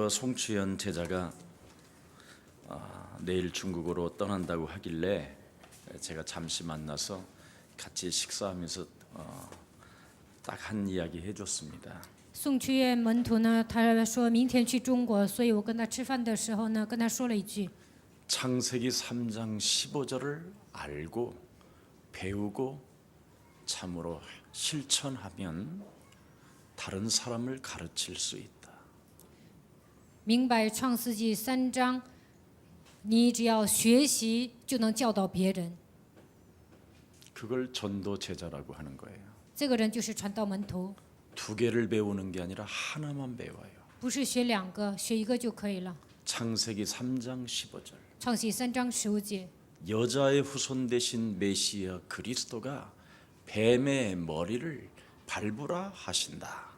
송추현 제자가 내일 중국으로 떠난다고 하길래 제가 잠시 만나서 같이 식사하면서 딱 한 이야기 해줬습니다. 宋曲院门徒呢，他说明天去中国，所以我跟他吃饭的时候呢，跟他说了一句： 창세기 3장 15절을 알고 배우고 참으로 실천하면 다른 사람을 가르칠 수 있다. 明白创世纪3章，你只要学习就能教导别人。 그걸 전도 제자라고 하는 거예요. 这个人就是传道门徒， 두 개를 배우는 게 아니라 하나만 배워요. 不是学2个，学1个就可以了。 창세기 3장 15절. 创世纪3章15节， 여자의 후손 대신 메시아 그리스도가 뱀의 머리를 밟으라 하신다.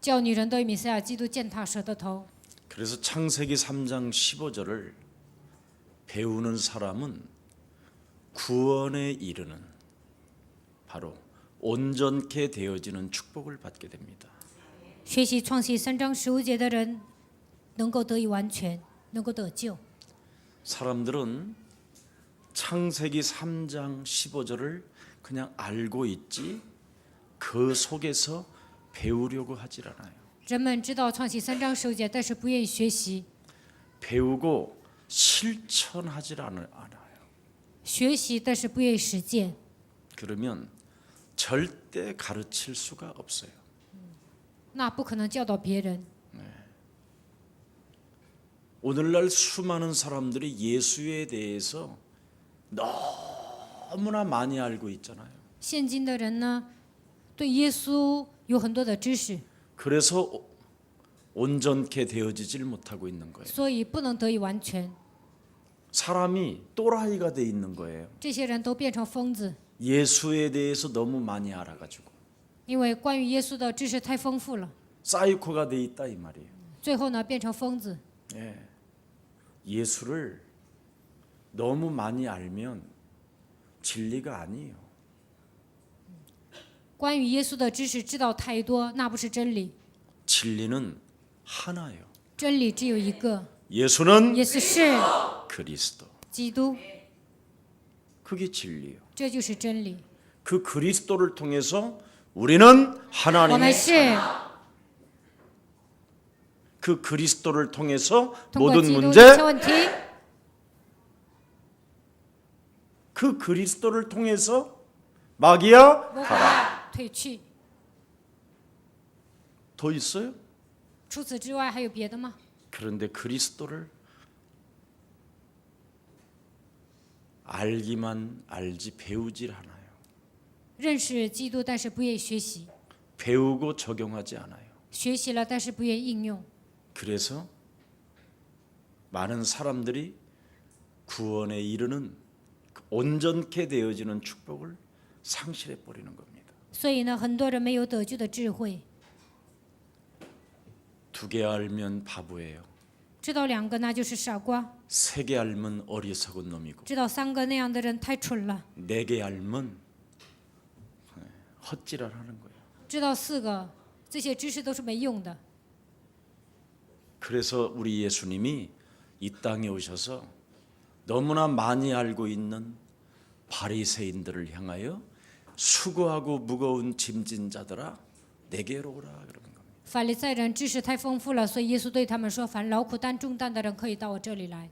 叫女人的弥赛亚基督践踏蛇的头。 그래서 창세기 3장 15절을 배우는 사람은 구원에 이르는 바로 온전케 되어지는 축복을 받게 됩니다. 学习创世纪3章15节的人，能够得以完全，能够得救。 사람들은 창세기 3장 15절을 그냥 알고 있지 그 속에서 배우려고 하질 않아요. 人们知道创世纪3章15节，但是不愿意学习。 배우고 실천하질 않아요. 学习，但是不愿意实践， 그러면 절대 가르칠 수가 없어요. 那不可能教导别人。 오늘날 수많은 사람들이 예수에 대해서 너무나 많이 알고 있잖아요. 现今的人呢，对耶稣有很多的知识， 그래서 온전케 되어지질 못하고 있는 거예요. 所以不能得以完全。 사람이 또라이가 돼 있는 거예요. 这些人都变成疯子， 예수에 대해서 너무 많이 알아가지고 因为关于耶稣的知识太丰富了， 사이코가 돼 있다 이 말이에요. 最后呢变成疯子。 예수를 너무 많이 알면 진리가 아니에요. 关于耶稣的知识知道太多，那不是真理。 진리는 하나예요. 真理只有一个， 예수는 耶稣是 그리스도. 基督， 그게 진리예요. 这就是真理。 그 그리스도를 통해서 우리는 我们 하나님의 是 그 그리스도를 통해서 通过 모든 基督 문제 一切问题， 그 그리스도를 통해서 마귀야 魔法退去。 더 있어요? 除此之外还有别的吗？ 그런데 그리스도를 알기만 알지 배우질 않아요. 认识基督，但是不愿意学习； 배우고 적용하지 않아요. 学习了，但是不愿意应用。 그래서 많은 사람들이 구원에 이르는 온전케 되어지는 축복을 상실해 버리는 겁니다. 所以呢，很多人没有得救的智慧， 두 개 알면 바보예요. 知道2个那就是傻瓜， 세 개 알면 어리석은 놈이고 知道3个那样的人太蠢了， 네 개 알면 헛지랄하는 거예요. 知道4个，这些知识都是没用的。 그래서 우리 예수님이 이 땅에 오셔서 너무나 많이 알고 있는 바리새인들을 향하여 수고하고 무거운 짐진 자들아 내게로 오라 그러는 겁니다. 法利赛人知识太丰富了，所以耶稣对他们说：“凡劳苦担重担的人，可以到我这里来。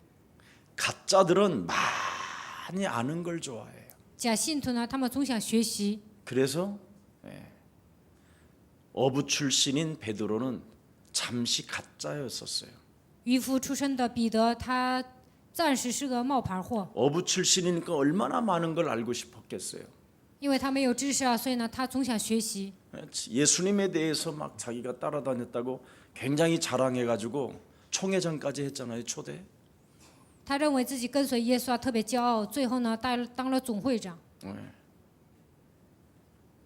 가짜들은 많이 아는 걸 좋아해요. ”假信徒呢，他们总想学习， 그래서 어부 출신인 베드로는 잠시 가짜였었어요. 渔夫出身的彼得，他暂时是个冒牌货， 어부 출신이니까 얼마나 많은 걸 알고 싶었겠어요. 因为他没有知识啊，所以呢，他总想学习。 예수님에 대해서 막 자기가 따라다녔다고 굉장히 자랑해가지고 총회장까지 했잖아요. 초대. 他认为自己跟随耶稣啊，特别骄傲，最后呢，当了总会长，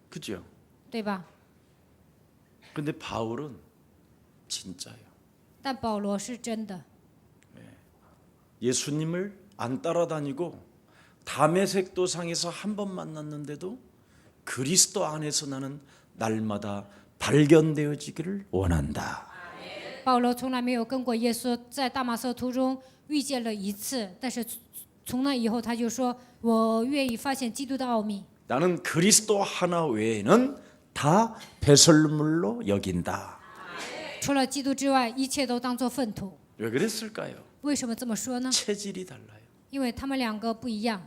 그죠? 对吧？ 근데 바울은 진짜예요. 但保罗是真的， 예수님을 안 따라다니고 다메섹 도상에서 한 번 만났는데도 그리스도 안에서 나는 날마다 발견되어지기를 원한다. 保罗从来没有跟过耶稣，在大马色途中遇见了一次，但是从那以后他就说：“我愿意发现基督的奥秘。 나는 그리스도 하나 외에는 다 배설물로 여긴다. 除了基督之外，一切都当作粪土。 왜 그랬을까요? 为什么这么说呢？ 체질이 달라요. 因为他们两个不一样。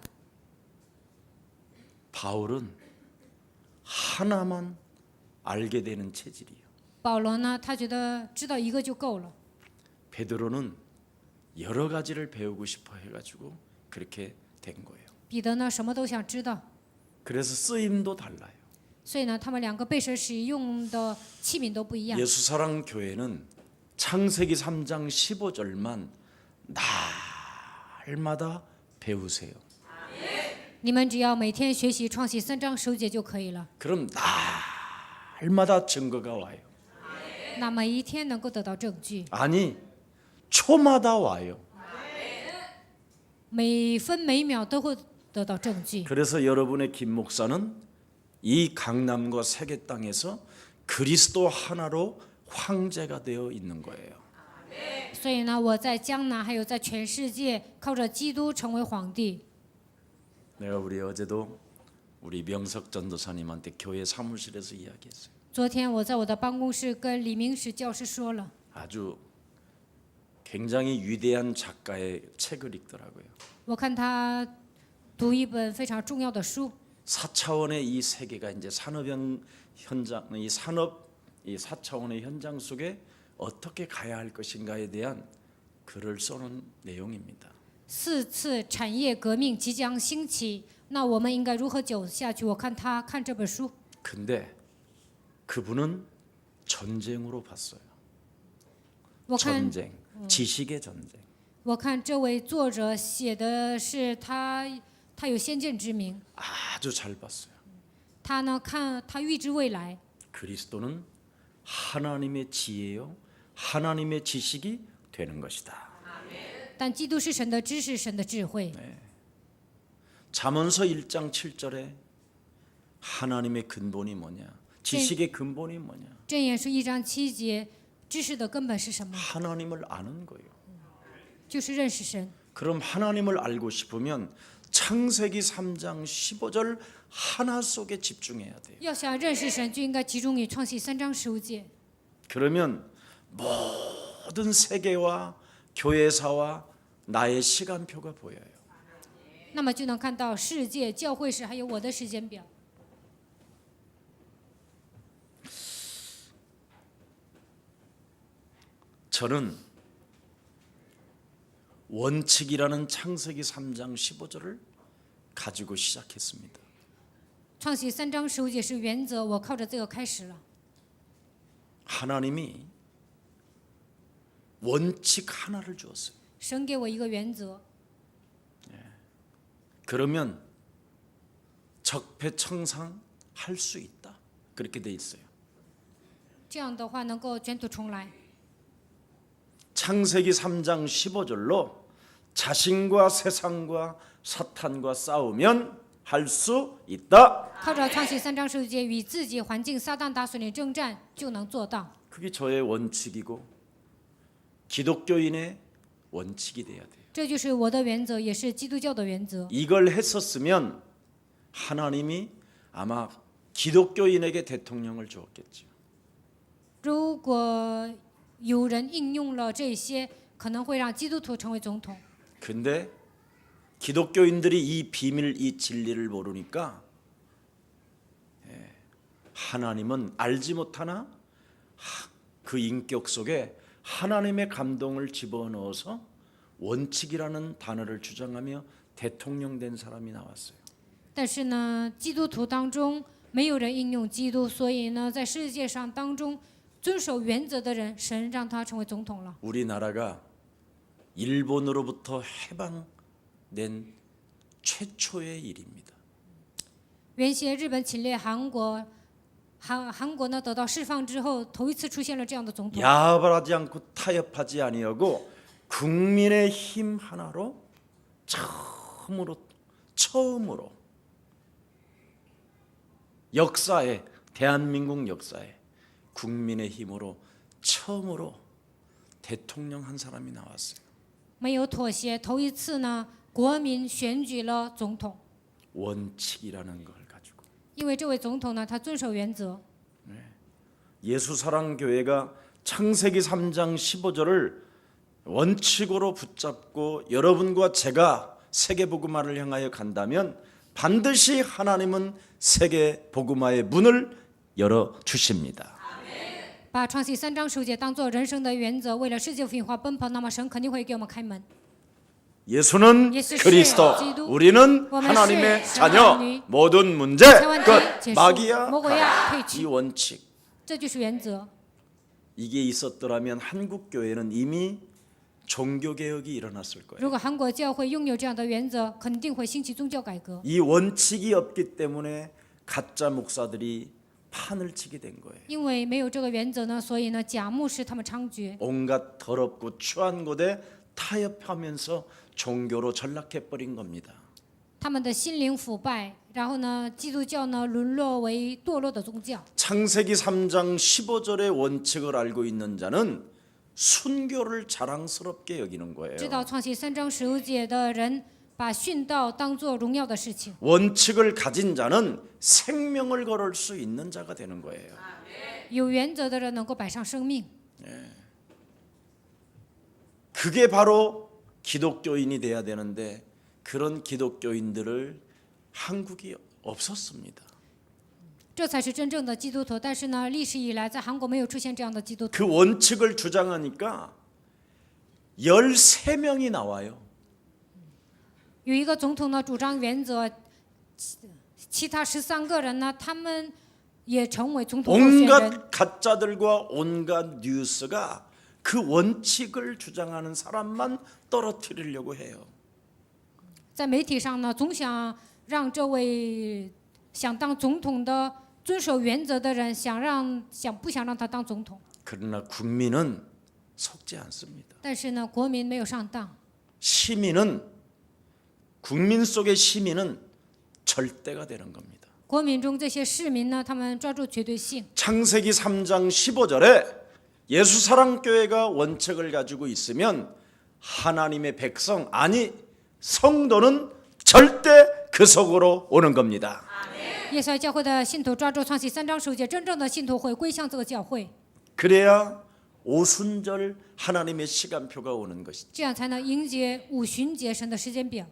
바울은 하나만 알게 되는 체질이에요. 保罗呢，他觉得知道一个就够了。 베드로는 여러 가지를 배우고 싶어 해가지고 그렇게 된 거예요. 彼得呢，什么都想知道， 그래서 쓰임도 달라요. 所以呢，他们两个被神使用的器皿都不一样。 예수사랑 교회는 창세기 3장 15절만 날마다 배우세요. 你们只要每天学习创世3章10节就可以了。 그럼 날마다 증거가 와요. 那每一天能够得到证据， 아니, 초마다 와요. 每分每秒都会得到证据。 그래서 여러분의 김 목사는 이 강남과 세계 땅에서 그리스도 하나로 황제가 되어 있는 거예요. 所以呢，我在江南还有在全世界，靠着基督成为皇帝。 내가 우리 어제도 우리 명석 전도사님한테 교회 사무실에서 이야기했어요. 昨天我在我的办公室跟李明史教师说了， 아주 굉장히 위대한 작가의 책을 읽더라고요. 我看他读一本非常重要的书， 4차원의 이 세계가 이제 산업 현장 이 4차원의 현장 속에 어떻게 가야 할 것인가에 대한 글을 써놓은 내용입니다. 4次产业革命即将兴起，那我们应该如何走下去？我看他看这本书， 근데 그분은 전쟁으로 봤어요. 我看 전쟁, 지식의 전쟁. 我看这位作者写的是他有先见之明， 아주 잘 봤어요. 他呢看他预知未来。 그리스도는 하나님의 지혜요, 하나님의 지식이 되는 것이다. 但基督是神的知识，神的智慧。 잠언서 1장 7절에 하나님의 근본이 뭐냐? 지식의 근본이 뭐냐? 箴言书1章7节，知识的根本是什么？ 하나님을 아는 거예요. 就是认识神。 그럼 하나님을 알고 싶으면 창세기 3장 15절 하나 속에 집중해야 돼요. 要想认识神，就应该集中于创世3章15节。 그러면 모든 세계와 교회사와 나의 시간표가 보여요. 那么就能看到世界、教会史还有我的时间表。 저는 원칙이라는 창세기 3장 15절을 가지고 시작했습니다. 创世3章15节是原则，我靠着这个开始了。 하나님이 원칙 하나를 주었어요. 神给我一个原则， 그러면 적폐청산 할 수 있다. 그렇게 돼 있어요. 这样的话能够卷土重来。 창세기 3장 15절로 자신과 세상과 사탄과 싸우면 할 수 있다. 靠着创世3章15节与自己、环境、撒旦打水灵征战，就能做到。 그게 저의 원칙이고 기독교인의 원칙이 돼야 돼요. 这就是我的原则，也是基督教的原则。 이걸 했었으면 하나님이 아마 기독교인에게 대통령을 주었겠죠. 如果有人应用了这些，可能会让基督徒成为总统。 근데 기독교인들이 이 비밀, 이 진리를 모르니까 하나님은 알지 못하나 그 인격 속에 하나님의 감동을 집어넣어서 원칙이라는 단어를 주장하며 대통령 된 사람이 나왔어요. 但是呢，基督徒当中没有人应用基督，所以呢，在世界上当中遵守原则的人，神让他成为总统了。 우리나라가 일본으로부터 해방된 최초의 일입니다. 原先日本侵略韩国，韩国呢得到释放之后，头一次出现了这样的总统。 야발하지 않고 타협하지 아니하고 국민의 힘 하나로 처음으로 역사에 대한민국 역사에 국민의 힘으로 처음으로 대통령 한 사람이 나왔어요. 没有妥协。头一次呢，国民选举了总统， 원칙이라는 걸 가지고 因为这位总统呢，他遵守原则。 예수사랑교회가 창세기 3장 15절을 원칙으로 붙잡고 여러분과 제가 세계복음화를 향하여 간다면 반드시 하나님은 세계복음화의 문을 열어주십니다. 把创世3章10节当做人生的原则，为了世界福音化奔跑，那么神肯定会给我们开门。 예수는 예수 그리스도, 기도, 우리는 우리는 하나님의 시, 자녀, 하나님, 모든 문제 끝. 마귀야, 이 원칙. 这就是原则。 이게 있었더라면 한국 교회는 이미 종교 개혁이 일어났을 거예요. 如果韩国教会拥有这样的原则，肯定会兴起宗教改革。 이 원칙이 없기 때문에 가짜 목사들이 판을 치게 된 거예요. 因为没有这个原则呢，所以呢，假牧师他们猖獗， 온갖 더럽고 추한 곳에 타협하면서 종교로 전락해 버린 겁니다. 他们的心灵腐败，然后呢，基督教呢沦落为堕落的宗教。 창세기 3장 15절의 원칙을 알고 있는 자는 순교를 자랑스럽게 여기는 知 거예요. 道创世3章15节的人，把殉道当作荣耀的事情。 원칙을 가진 자는 생명을 걸을 수 있는 자가 되는 거예요. 有原则的人能够摆上生命， 그게 바로 기독교인이 돼야 되는데 그런 기독교인들을 한국이 없었습니다. 这才是真正的基督徒。但是呢，历史以来在韩国没有出现这样的基督徒。 그 원칙을 주장하니까 13명이 나와요. 有一个总统呢主张原则，其他13个人呢，他们也成为总统候选人。 온갖 가짜들과 온갖 뉴스가 그 원칙을 주장하는 사람만 떨어뜨리려고 해요. 在媒体上呢，总想让这位想当总统的遵守原则的人，不想让他当总统。 그러나 국민은 속지 않습니다. 但是呢，国民没有上当。 시민은 국민 속의 시민은 절대가 되는 겁니다. 国民中这些市民呢，他们抓住绝对性。 창세기 3장 15절에 예수사랑교회가 원칙을 가지고 있으면 하나님의 백성 아니 성도는 절대 그 속으로 오는 겁니다. 耶稣教会的信徒抓住创世3章15节，真正的信徒会归向这个教会， 그래야 오순절 하나님의 시간표가 오는 것이죠. 这样才能迎接五旬节神的时间表。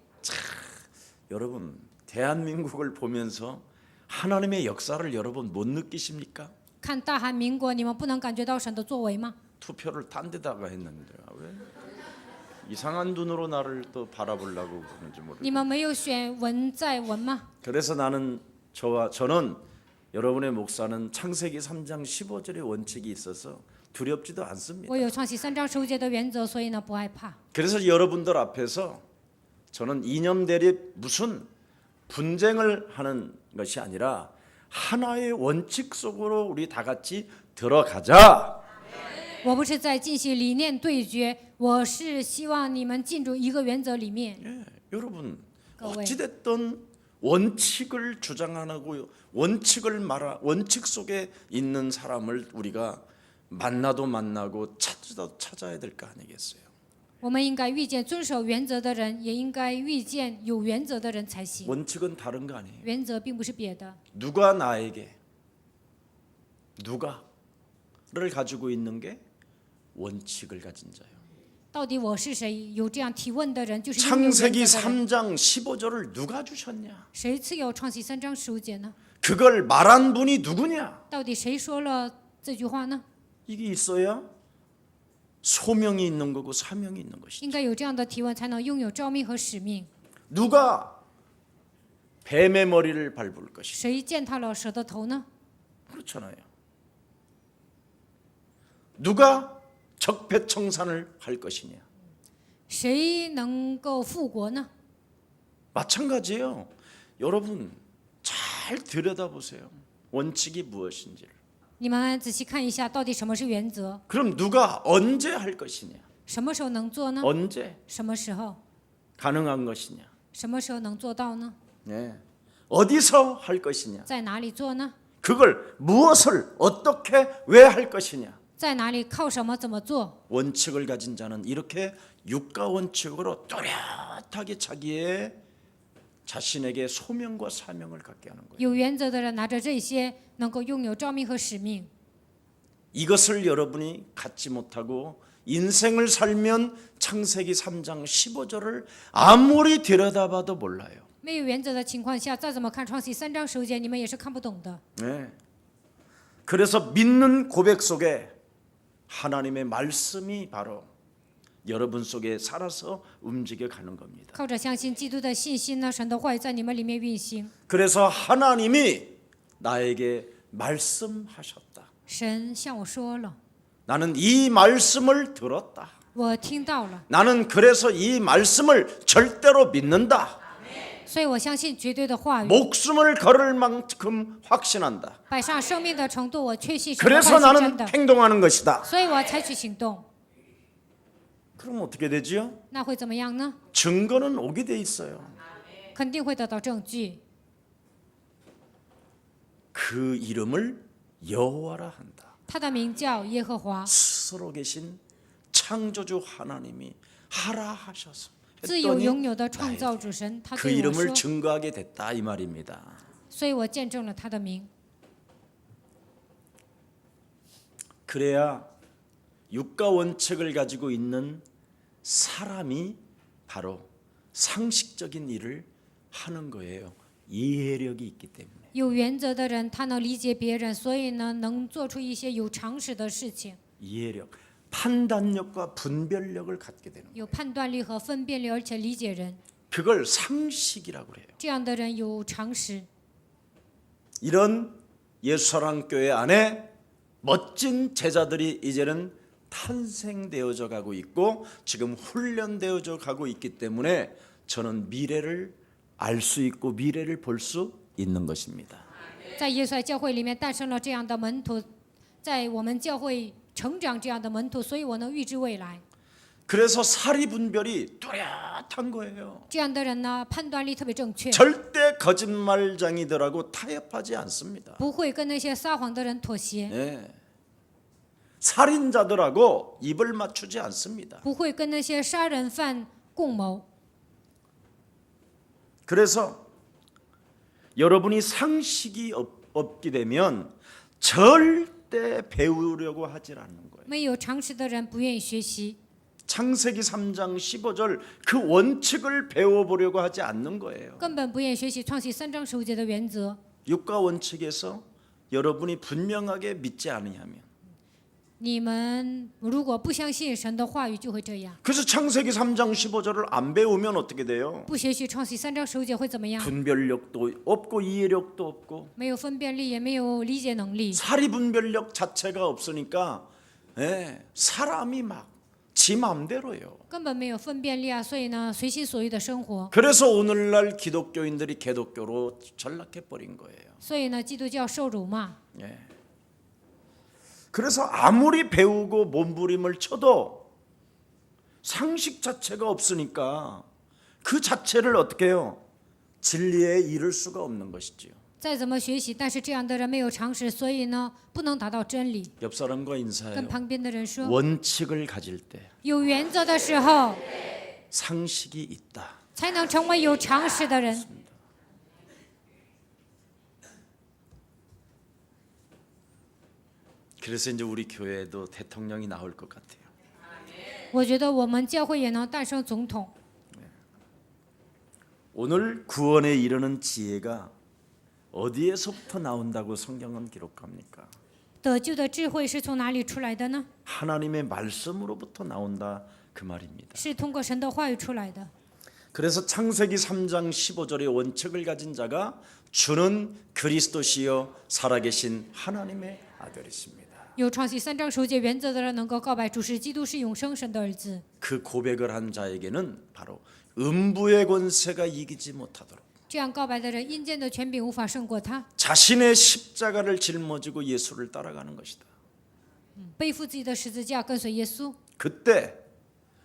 여러분 대한민국을 보면서 하나님의 역사를 여러분 못 느끼십니까? 看大韩民国，你们不能感觉到神的作为吗？ 투표를 딴 데다가 했는데 왜 이상한 눈으로 나를 또 바라보려고 그러는지 모르겠어요. 你们没有选文在文吗？ 그래서 저는 여러분의 목사는 창세기 3장 15절의 원칙이 있어서 두렵지도 않습니다. 我有创世3章15节的原则，所以呢不害怕。 그래서 여러분들 앞에서 저는 이념 대립 무슨 분쟁을 하는 것이 아니라 하나의 원칙 속으로 우리 다 같이 들어가자. 我不是在进行理念对决，我是希望你们进入一个原则里面。 예, 여러분各位。 어찌됐든 원칙을 주장하고 원칙 속에 있는 사람을 우리가 만나도 만나고 찾아야 될 거 아니겠어요? 我们应该遇见遵守原则的人，也应该遇见有原则的人才行。 원칙은 다른 거 아니에요. 原则并不是别的， 누가 나에게 누가를 가지고 있는 게 원칙을 가진 자예요. 到底我是谁？有这样提问的人，就是拥有原则 창세기 的人。 3장 15절을 누가 주셨냐? 谁赐有创世3章15节呢？ 그걸 말한 분이 누구냐? 到底谁说了这句话呢？ 이게 있어야 소명이 있는 거고 사명이 있는 것이죠. 应该有这样的提问，才能拥有召命和使命。 누가 뱀의 머리를 밟을 것이냐? 谁践踏了蛇的头呢？ 그렇잖아요. 누가 적폐청산을 할 것이냐? 谁能够复国呢？ 마찬가지예요. 여러분 잘 들여다보세요. 원칙이 무엇인지를. 你们仔细看一下，到底什么是原则？ 그럼 누가 언제 할 것이냐? 什么时候能做呢？ 언제 什么时候？ 가능한 것이냐? 什么时候能做到呢？ 네. 어디서 할 것이냐? 在哪里做呢？ 그걸 무엇을 어떻게 왜 할 것이냐? 在哪里，靠什么，怎么做。 원칙을 가진 자는 이렇게 육가 원칙으로 또렷하게 자신에게 소명과 사명을 갖게 하는 거예요. 有原则的人拿着这些，能够拥有召命和使命。 이것을 여러분이 갖지 못하고 인생을 살면 창세기 3장 15절을 아무리 들여다봐도 몰라요. 没有原则的情况下，再怎么看创世3章15节，你们也是看不懂的。 네. 그래서 믿는 고백 속에 하나님의 말씀이 바로 여러분 속에 살아서 움직여 가는 겁니다. 靠着相信基督的信心呢，神的话语在你们里面运行。 그래서 하나님이 나에게 말씀하셨다. 神向我说了， 나는 이 말씀을 들었다. 我听到了， 나는 그래서 이 말씀을 절대로 믿는다. 所以我相信绝对的话语。 목숨을 걸을 만큼 확신한다. 摆上生命的程度，我确信神的 그래서 话是真 나는 的， 행동하는 것이다. 所以我采取行动。 그럼 어떻게 되지요? 那会怎么样呢？ 증거는 오게 돼 있어요. 肯定会得到证据。 그 이름을 여호와라 한다. 他的名叫耶和华， 스스로 계신 창조주 하나님이 하라 하셔서 自有 했더니 拥有的创造主神，他 그 对我 이름을 说， 증거하게 됐다 이 말입니다. 所以我见证了他的名。 그래야 육가 원칙을 가지고 있는 사람이 바로 상식적인 일을 하는 거예요. 이해력이 있기 때문에. 有原则的人，他能理解别人，所以呢，能做出一些有常识的事情， 이해력, 판단력과 분별력을 갖게 되는 거예요. 有判断力和分辨力，而且理解人。 그걸 상식이라고 그래요. 这样的人有常识。 이런 예수사랑교회 안에 멋진 제자들이 이제는 탄생되어져 가고 있고 지금 훈련되어져 가고 있기 때문에 저는 미래를 알 수 있고 미래를 볼 수 있는 것입니다. 在耶稣爱教会里面诞生了这样的门徒，在我们教会成长这样的门徒，所以我能预知未来。 그래서 사리 분별이 뚜렷한 거예요. 这样的人呢，判断力特别正确， 절대 거짓말장이들하고 타협하지 않습니다. 不会跟那些撒谎的人妥协， 예. 살인자들하고 입을 맞추지 않습니다. 不会跟那些杀人犯共谋。 그래서 여러분이 상식이 없게 되면 절대 배우려고 하지 않는 거예요. 没有常识的人不愿意学习， 창세기 3장 15절 그 원칙을 배워보려고 하지 않는 거예요. 根本不愿意学习创世3章15节的原则。 육가 원칙에서 여러분이 분명하게 믿지 않으냐면 你们如果不相信神的话语，就会这样。 그래서 창세기 3장 15절을 안 배우면 어떻게 돼요? 不学习创世3章15节会怎么样？ 분별력도 없고 이해력도 없고 没有分辨力，也没有理解能力， 사리 분별력 자체가 없으니까 사람이 막 지 마음대로요. 根本没有分辨力啊！所以呢，随心所欲的生活。 그래서 오늘날 기독교인들이 개독교로 전락해 버린 거예요. 所以呢，基督教受辱骂。 예. 그래서 아무리 배우고 몸부림을 쳐도 상식 자체가 없으니까 그 자체를 어떻게 해요? 진리에 이를 수가 없는 것이지요. 再怎么学习，但是这样的人没有常识，所以呢，不能达到真理。 옆 사람과 跟 인사해요. 旁边的人说， 원칙을 가질 때 有原则的时候， 상식이 있다. 才能成为有常识的人。 그래서 이제 우리 교회에도 대통령이 나올 것 같아요. 我觉得我们教会也能诞生总统。 오늘 구원에 이르는 지혜가 어디에서부터 나온다고 성경은 기록합니까? 得救的智慧是从哪里出来的呢？ 하나님의 말씀으로부터 나온다 그 말입니다. 是通过神的话语出来的。 그래서 창세기 3장 15절의 원칙을 가진 자가 주는 그리스도시요 살아계신 하나님의 아들이십니다. 有创世3章15节原则的人能够告白主是基督是永生神的儿子。 그 고백을 한 자에게는 바로 음부의 권세가 이기지 못하도록 这样告白的人，阴间的权柄无法胜过他， 자신의 십자가를 짊어지고 예수를 따라가는 것이다. 背负自己的十字架跟随耶稣。 그때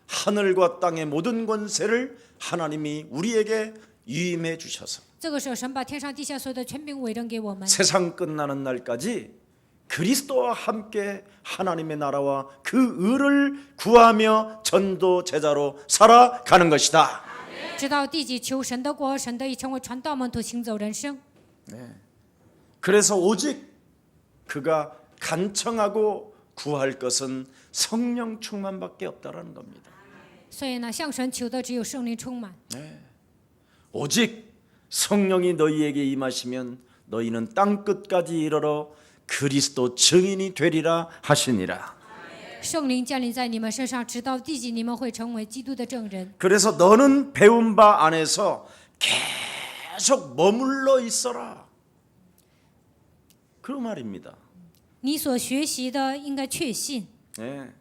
하늘과 땅의 모든 권세를 하나님이 우리에게 위임해 주셔서 这个时候，神把天上地下所有的权柄委任给我们， 세상 끝나는 날까지 그리스도와 함께 하나님의 나라와 그 의를 구하며 전도 제자로 살아가는 것이다. 直到地极求神的国，神得以成为传道门徒，行走人生。 그래서 오직 그가 간청하고 구할 것은 성령 충만밖에 없다라는 겁니다. 所以呢，向神求的只有圣灵充满。 오직 성령이 너희에게 임하시면 너희는 땅 끝까지 이르러 그리스도 증인이 되리라 하시니라. 圣灵降临在你们身上，直到地极，你们会成为基督的证人。 그래서 너는 배운 바 안에서 계속 머물러 있어라. 그 말입니다. 你所学习的应该确信， 예.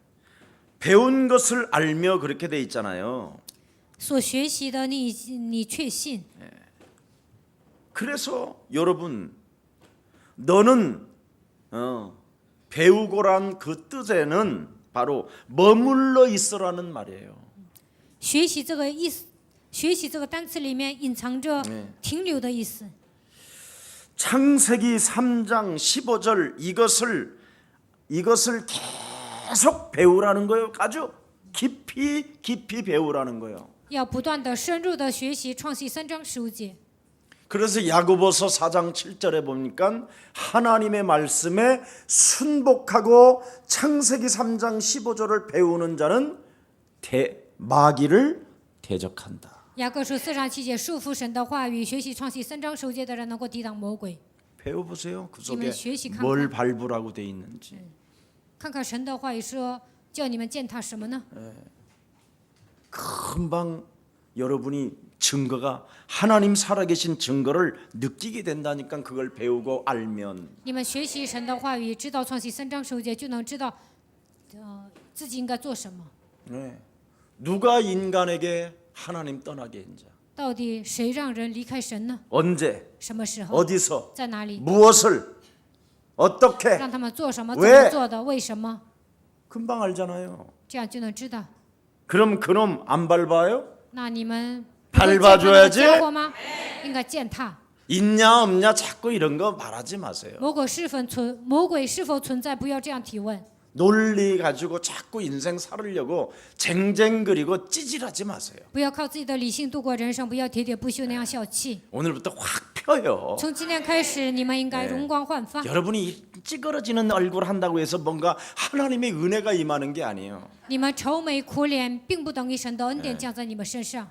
배운 것을 알며 그렇게 돼 있잖아요. 所学习的你确信。 그래서 여러분 너는 배우고란 그 뜻에는 바로 머물러 있으라는 말이에요. 学习这个意思，学习这个单词里面隐藏着停留的意思。 창세기 3장 15절 이것을 계속 배우라는 거예요. 아주 깊이 배우라는 거예요. 要不断的深入的学习创世3章15节。 그래서 야고보서 4장 7절에 보니까 하나님의 말씀에 순복하고 창세기 3장 15절을 배우는 자는 마귀를 대적한다. 雅各书4章7节，束缚神的话语，学习创世3章15节的人能够抵挡魔鬼。 배워보세요. 그 속에 你们学习看看。 뭘 발부라고 돼 있는지. 看看神的话语说，叫你们践踏什么呢？ 금방 여러분이 증거가 하나님 살아계신 증거를 느끼게 된다니까 그걸 배우고 알면 你们学习神的话语，知道创世3章15节，就能知道，自己应该做什么。 네. 누가 인간에게 하나님 떠나게 했냐? 到底谁让人离开神呢？ 언제? 什么时候？ 어디서? 在哪里？ 무엇을? 어떻게? 让他们做什么？怎 왜 么做的？为什么？ 금방 알잖아요. 这样就能知道。 그럼 그놈 안 밟아요? 那你们 밟아줘야지. 家伙吗？应该践踏。 있냐 없냐 자꾸 이런 거 말하지 마세요. 魔鬼是否存在？不要这样提问。 논리 가지고 자꾸 인생 살으려고 쟁쟁 그리고 찌질하지 마세요. 不要靠自己的理性度过人生，不要喋喋不休那样小气。 오늘부터 확 펴요. 从今天开始，你们应该容光焕发。 여러분이 이 찌그러지는 얼굴 한다고 해서 뭔가 하나님의 은혜가 임하는 게 아니에요. 你们愁眉苦脸，并不等于神的恩典降在你们身上。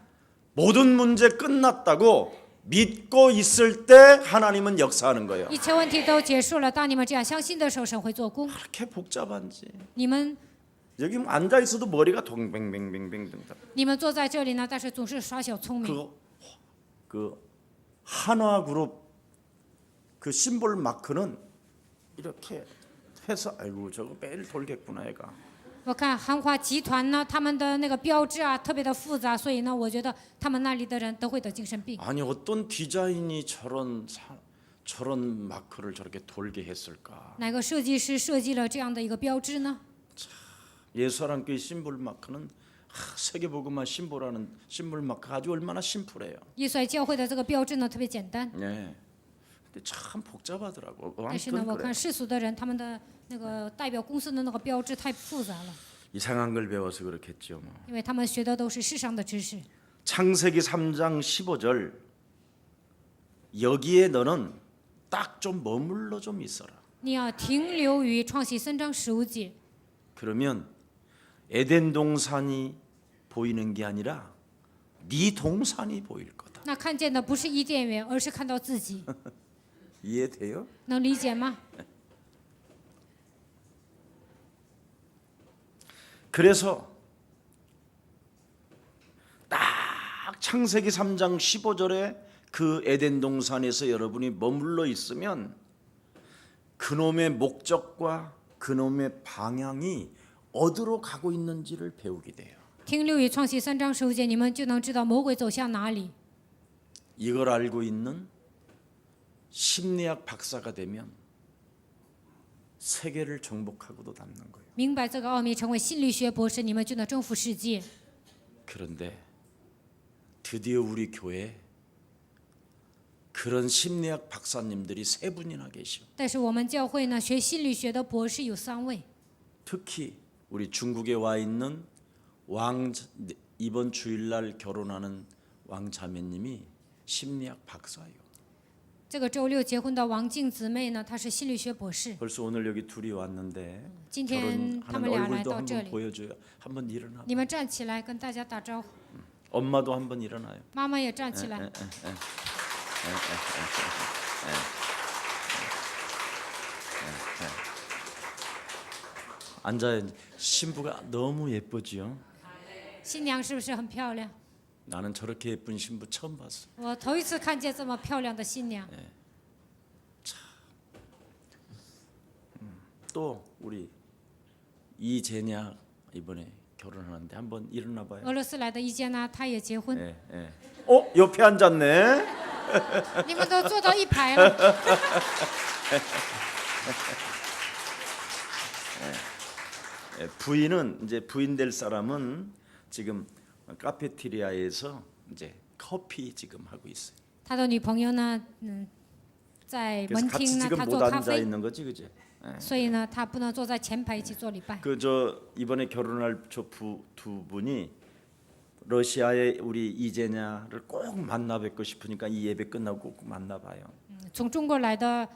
모든 문제 끝났다고 믿고 있을 때 하나님은 역사하는 거예요. 一切问题都结束了，当你们这样相信的时候，神会做工。 그렇게 복잡한지. 你们 여기 앉아 있어도 머리가 동뱅뱅뱅뱅뱅. 你们坐在这里呢，但是总是耍小聪明。 그 한화 그룹 그 심볼 마크는 이렇게 해서 아이고 저거 매일 돌겠구나 애가. 我看韩华集团呢，他们的那个标志啊，特别的复杂，所以呢，我觉得他们那里的人都会得精神病。 아니 어떤 디자인이 저런 마크를 저렇게 돌게 했을까? 哪个设计师设计了这样的一个标志呢？ 예수랑교회 심볼 마크는 세계복음화 심볼하는 심볼 마크가 아주 얼마나 심플해요. 耶稣爱教会的这个标志呢，特别简单。 네. 근데 참 복잡하더라고. 但是呢， 아무튼 我看 그래. 世俗的人，他们的那个代表公司的那个标志太复杂了， 이상한 걸 배워서 그렇겠죠. 뭐. 因为他们学的都是世上的知识。 창세기 3장 15절 여기에 너는 딱 좀 머물러 좀 있어라. 你要停留于创世3章15节， 그러면 에덴 동산이 보이는 게 아니라 네 동산이 보일 거다. 那看见的不是伊甸园，而是看到自己， 이해돼요? 能理解吗？ 그래서 딱 창세기 3장 15절에 그 에덴 동산에서 여러분이 머물러 있으면 그놈의 목적과 그놈의 방향이 어디로 가고 있는지를 배우게 돼요. 停留于创世3章15节，你们就能知道魔鬼走向哪里。 이걸 알고 있는 심리학 박사가 되면 세계를 정복하고도 남는 거예요. 明白这个奥秘，成为心理学博士，你们就能征服世界。 그런데 드디어 우리 교회 그런 심리학 박사님들이 3분이나 계셔. 但是我们教会呢，学心理学的博士有3位。 특히 우리 중국에 와 있는 이번 주일날 결혼하는 왕자매님이 심리학 박사예요. 这个周六结婚的王静姊妹呢，她是心理学博士。 벌써 오늘 여기 둘이 왔는데 今天他们 결혼하는 俩来 얼굴도 到这 한번 里， 보여줘요. 한번 일어나. 你们站起来跟大家打招呼。 엄마도 한번 일어나요. 妈妈也站起来。 앉아요. 신부가 너무 예쁘지요. 新娘是不是很漂亮？ 나는 저렇게 예쁜 신부 처음 봤어. 我头一次看见这么漂亮的新娘。 또 우리 이제냐 이번에 결혼하는데 한번 일어나 봐요. 俄罗斯来的伊坚娜，她也结婚。 예, 예. 옆에 앉았네. 你们都坐到一排了。 예, 부인은 이제 부인 될 사람은 지금 카페테리아에서 이제 커피 지금 하고 있어요. 他的女朋友呢，在 그래서 门 같이 厅呢， 지금 她 못 做咖 앉아 啡， 있는 거지, 그지? 所以呢，她不能坐在前排一起做礼拜。 그 저 이번에 결혼할 저 두 분이 러시아의 우리 이제냐를 꼭 만나 뵙고 싶으니까 이 예배 끝나고 꼭 만나 봐요. 从中国来的，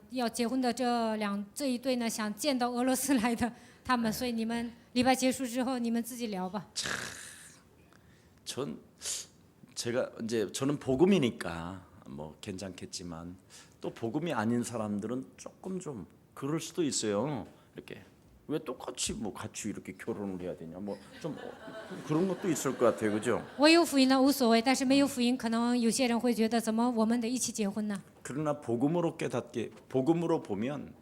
要结婚的这一对呢，想见到俄罗斯来的他们，所以你们礼拜结束之后，你们自己聊吧。 제가 이제 저는 복음이니까 뭐 괜찮겠지만 또 복음이 아닌 사람들은 조금 좀 그럴 수도 있어요. 이렇게 왜 똑같이 뭐 같이 이렇게 결혼을 해야 되냐 뭐 좀 그런 것도 있을 것 같아요, 그죠? 我有福音呢无所谓，但是没有福音，可能有些人会觉得，怎么我们得一起结婚呢？ 그러나 복음으로 깨닫게 복음으로 보면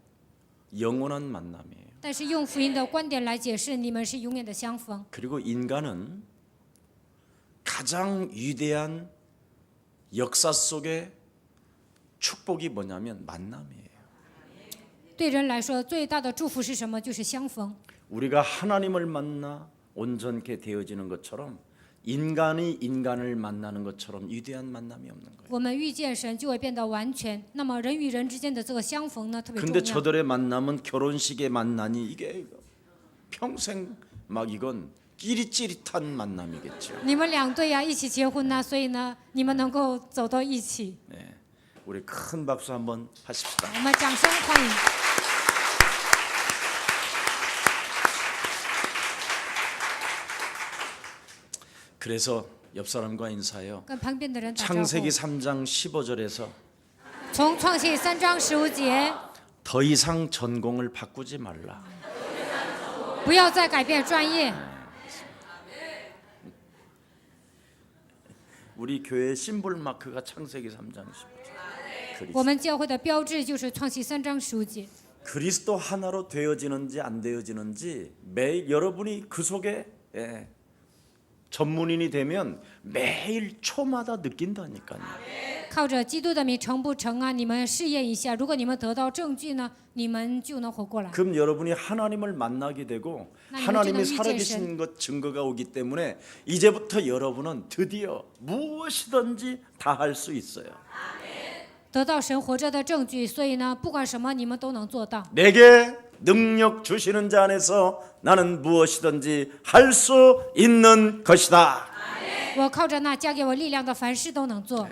영원한 만남이에요. 但是用福音的观点来解释，你们是永远的相逢。 그리고 인간은 가장 위대한 역사 속의 축복이 뭐냐면 만남이에요. 对人来说，最大的祝福是什么？就是相逢。 우리가 하나님을 만나 온전케 되어지는 것처럼 인간이 인간을 만나는 것처럼 위대한 만남이 없는 거예요. 我们遇见神就会变得完全。那么人与人之间的这个相逢呢，特别 근데 重要。 저들의 만남은 결혼식에 만나니 이게 평생 막 이건 끼리찌릿한 만남이겠죠. 你们两对呀、一起结婚呢，所以呢，你们能够走到一起。 네, 우리 큰 박수 한번 하십시다. 我们掌声欢迎。 그래서 옆 사람과 인사해요. 跟旁边的人打招呼。 창세기 3장 15절에서 从创世3章15节， 더 이상 전공을 바꾸지 말라. 不要再改变专业。 우리 교회 심볼 마크가 창세기 3장 15절. 我们教会的标志就是创世3章15节。 그리스도 하나로 되어지는지 안 되어지는지 매일 여러분이 그 속에 전문인이 되면 매일 초마다 느낀다니까요. 靠着基督的名成不成啊？你们试验一下，如果你们得到证据呢，你们就能活过来。 그럼 여러분이 하나님을 만나게 되고 하나님이 살아계신 것 증거가 오기 때문에 이제부터 여러분은 드디어 무엇이든지 다 할 수 있어요. 得到神活着的证据，所以呢，不管什么你们都能做到。 내게 능력 주시는 자 안에서 나는 무엇이든지 할 수 있는 것이다. 我靠着那加给我力量的，凡事都能做。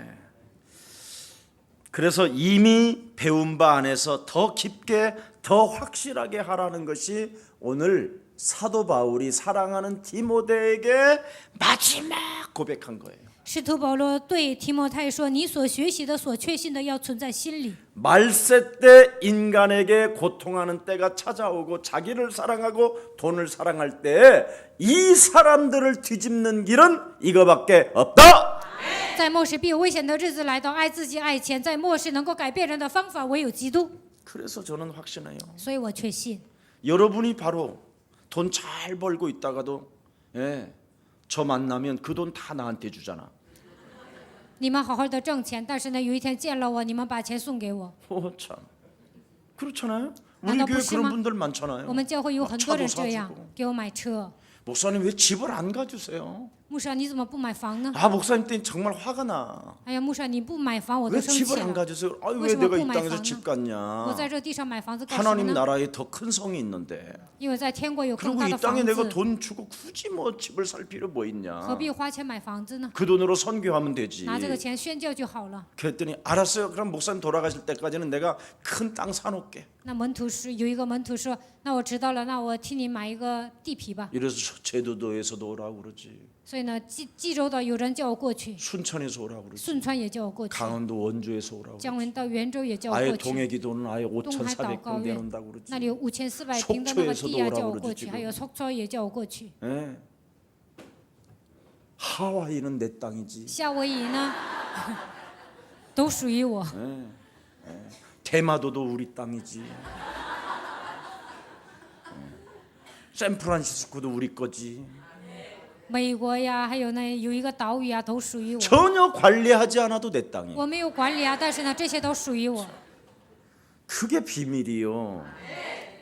그래서 이미 배운 바 안에서 더 깊게 더 확실하게 하라는 것이 오늘 사도 바울이 사랑하는 디모데에게 마지막 고백한 거예요. 使徒保罗对提摩太说：“你所学习的、所确信的，要存在心里。 말세 때 인간에게 고통하는 때가 찾아오고 자기를 사랑하고 돈을 사랑할 때 이 사람들을 뒤집는 길은 이거밖에 없다. 在末世必有危险的日子来到，爱自己、爱钱，在末世能够改变人的方法唯有基督。 그래서 저는 확신해요. 所以我确信， 여러분이 바로 돈 잘 벌고 있다가도 저 만나면 그 돈 다 나한테 주잖아. 你们好好的挣钱，但是呢，有一天见了我，你们把钱送给我。 참 그렇잖아요. 우리 나도 교회 보시마. 그런 분들 많잖아요. 我们教会有很多人 차도 这样 사주고. 给我买车。 목사님 왜 집을 안 가주세요? 牧师啊，你怎么不买房呢？ 아 목사님 때는 정말 화가 나. 哎呀，牧师啊，你不买房我 왜 都生气 집을 안 了。 가져서? 아, 왜 为什么 내가 不 이 买 땅에서 房 집 呢？ 갔냐? 我在这地上买房子干什么 하나님 呢？ 나라에 더 큰 성이 있는데. 因为在天国有更 그리고 大 이 的 땅에 房 내가 子， 돈 주고 굳이 뭐 집을 살 필요 뭐 何 있냐? 必花钱买房子呢？ 그 돈으로 선교하면 되지. 拿这个钱宣教就好了。 그랬더니 알았어요. 그럼 목사님 돌아가실 때까지는 내가 큰 땅 사놓게. 那门徒是有一个门徒说：“那我知道了，那我替你买一个地皮吧。 이래서 제주도에서도 오라고 그러지. ”所以呢，济州的有人叫我过去， 순천에서 오라고 그러지. 顺川也叫我过去， 강원도 원주에서 오라고 姜 그러지. 文到元州也叫我 아예 过去。 동해기도는 아예 5,400평 东海岛高原 내놓는다고 그러지. 那里有5400平的那个地啊，叫我过去， 속초에서도 还有속초也叫我过去。 예. 하와이는 내 땅이지. 夏威夷呢，都属于我。 대마도도 우리 땅이지. 샌프란시스코도 우리 거지. 美国呀，还有那有一个岛屿啊，都属于我。 전혀 관리하지 않아도 내 땅이. 我没有管理啊，但是呢，这些都属于我， 그게 비밀이요.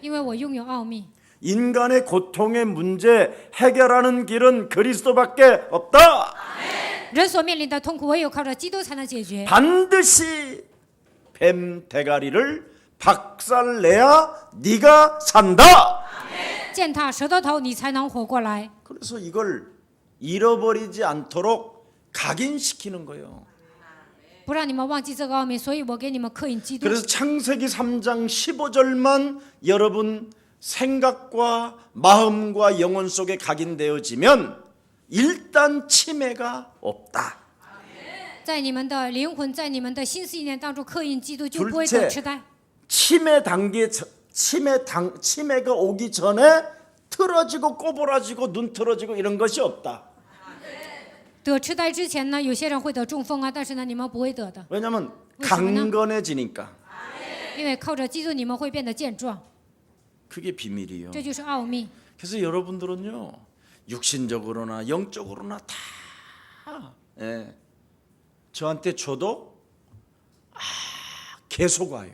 因为我拥有奥秘。 인간의 고통의 문제 해결하는 길은 그리스도밖에 없다. 人所面临的痛苦，唯有靠着基督才能解决。 반드시 뱀 대가리를 박살내야 네가 산다. 践踏蛇的头，你才能活过来。 그래서 이걸 잃어버리지 않도록 각인시키는 거예요. 不让你们忘记这个奥秘，所以我给你们刻印基督。 그래서 창세기 3장 15절만 여러분 생각과 마음과 영혼 속에 각인되어지면 일단 치매가 없다. 在你们的灵魂，在你们的心思意念当中刻印基督，就不会得痴呆。 치매 단계 치매가 오기 전에 틀어지고 꼬부라지고 눈 틀어지고 이런 것이 없다. 得痴呆之前呢，有些人会得中风啊，但是呢，你们不会得的， 왜냐하면 为什么呢？ 강건해지니까. 因为靠着基督，你们会变得健壮， 그게 비밀이에요. 这就是奥秘。 그래서 여러분들은요 육신적으로나 영적으로나 다 예, 저한테 줘도 계속 와요.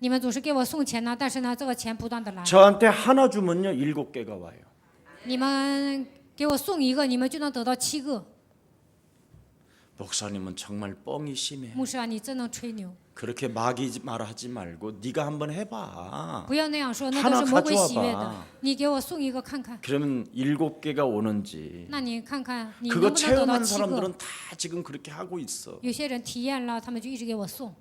你们总是给我送钱呢，但是呢，这个钱不断的来。 저한테 하나 주면요 7개가 와요. 你们给我送一个，你们就能得到7个。 목사님은 정말 뻥이 심해. 牧师啊，你真能吹牛！ 그렇게 말하지 말고 네가 한번 해봐. 不要那样说，那都是魔鬼喜悦 하나 的 가져와봐 。你给我送一个看看， 그러면 7개가 오는지. 那你看看你能 그거 不能得到 체험한 7个？ 사람들은 다 지금 그렇게 하고 있어. 有些人体验了，他们就一直给我送。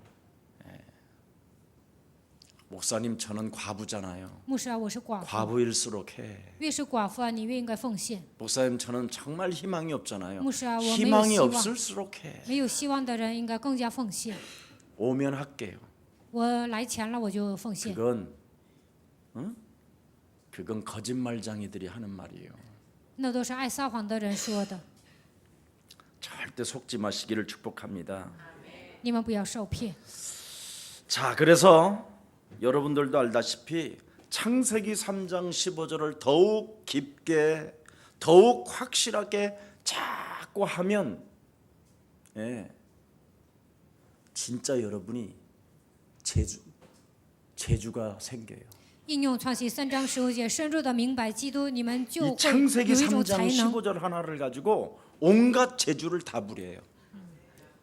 목사님 저는 과부잖아요. 牧师啊，我是寡妇， 과부일수록 해. 越是寡妇啊，你越应该奉献。 목사님 저는 정말 희망이 없잖아요. 牧师啊，我没有 희망이 希望， 없을수록 해. 没有希望的人应该更加奉献。 오면 할게요. 我来钱了，我就奉献。 그건 거짓말쟁이들이 하는 말이에요. 那都是爱撒谎的人说的， 절대 속지 마시기를 축복합니다. 你们不要受骗。 자, 그래서 여러분들도 알다시피 창세기 3장 15절을 더욱 깊게 더욱 확실하게 자꾸 하면 진짜 여러분이 재주가 생겨요. 应用创世3章15节，深入的明白基督，你们就 이 会有 창세기 一种 3장 才能。 15절 하나를 가지고 온갖 재주를 다 부려요.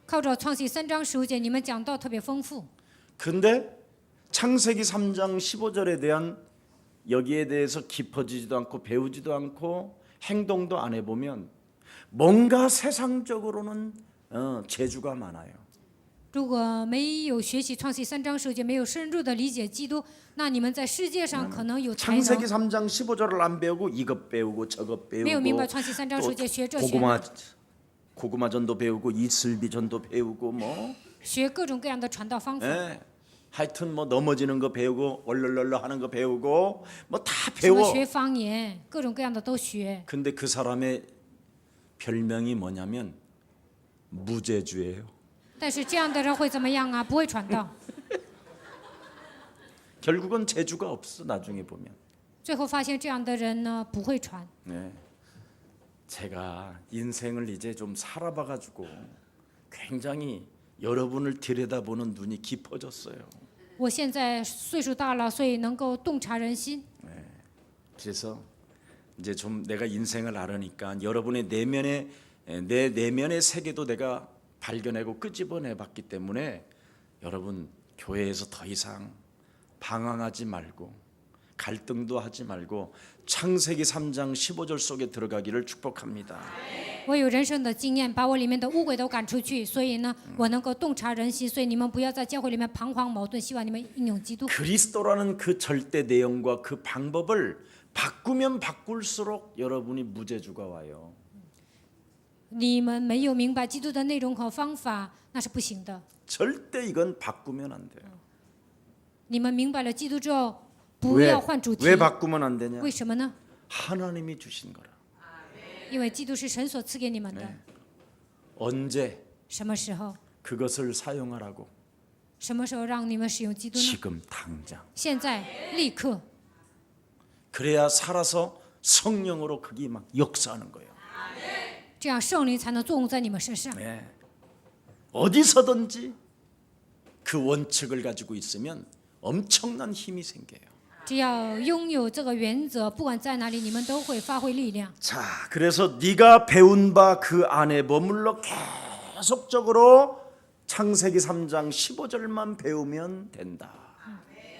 靠着创世3章15节，你们讲道特别丰富。 근데 창세기 3장 15절에 대한 여기에 대해서 깊어지지도 않고 배우지도 않고 행동도 안 해보면 뭔가 세상적으로는 재주가 많아요. 如果没有学习创世3章15节，没有深入的理解基督，那你们在世界上可能有才 창세기 能。 3장 15절을 안 배우고 이것 배우고 저것 没有明白 배우고 创世3章15节，学这学 고구마전도 배우고 이슬비전도 배우고 뭐 学各种各样的传道方法， 하여튼 뭐 넘어지는 거 배우고 얼얼얼얼 하는 거 배우고 뭐 다 什么 배워. 学方言，各种各样的都学。 근데 그 사람의 별명이 뭐냐면 무재주예요. 但是这样的人会怎么样啊？不会传道， 결국은 재주가 없어 나중에 보면. 最后发现这样的人呢不会传。 네. 제가 인생을 이제 좀 살아봐가지고 굉장히 여러분을 들여다보는 눈이 깊어졌어요. 我现在岁数大了，所以能够洞察人心。 그래서 이제 좀 내가 인생을 알으니까 여러분의 내면의 내 내면의 세계도 내가 발견하고 끄집어내 봤기 때문에 여러분 교회에서 더 이상 방황하지 말고 갈등도 하지 말고 창세기 3장 15절 속에 들어가기를 축복합니다. 我有人生的经验，把我里面的污鬼都赶出去，所以呢，我能够洞察人心。所以你们不要在教会里面彷徨矛盾，希望你们应用基督。 그리스도라는 그 절대 내용과 그 방법을 바꾸면 바꿀수록 여러분이 무죄주가 와요. 你们没有明白基督的内容和方法，那是不行的。 절대 이건 바꾸면 안 돼요. 你们明白了基督之后，不 왜, 要换主题。 왜 바꾸면 안 되냐? 为什么呢？ 하나님이 주신 거라. 因为基督是神所赐给你们的。 언제 什么时候？ 그것을 사용하라고? 什么时候让你们使用基督呢？ 지금 당장. 现在，立刻。 그래야 살아서 성령으로 그게 막 역사하는 거예요. 这样圣灵才能作用在你们身上。 네. 어디서든지 그 원칙을 가지고 있으면 엄청난 힘이 생겨요. 只要拥有这个原则，不管在哪里，你们都会发挥力量。 자, 그래서 네가 배운 바 그 안에 머물러 계속적으로 창세기 3장 15절만 배우면 된다.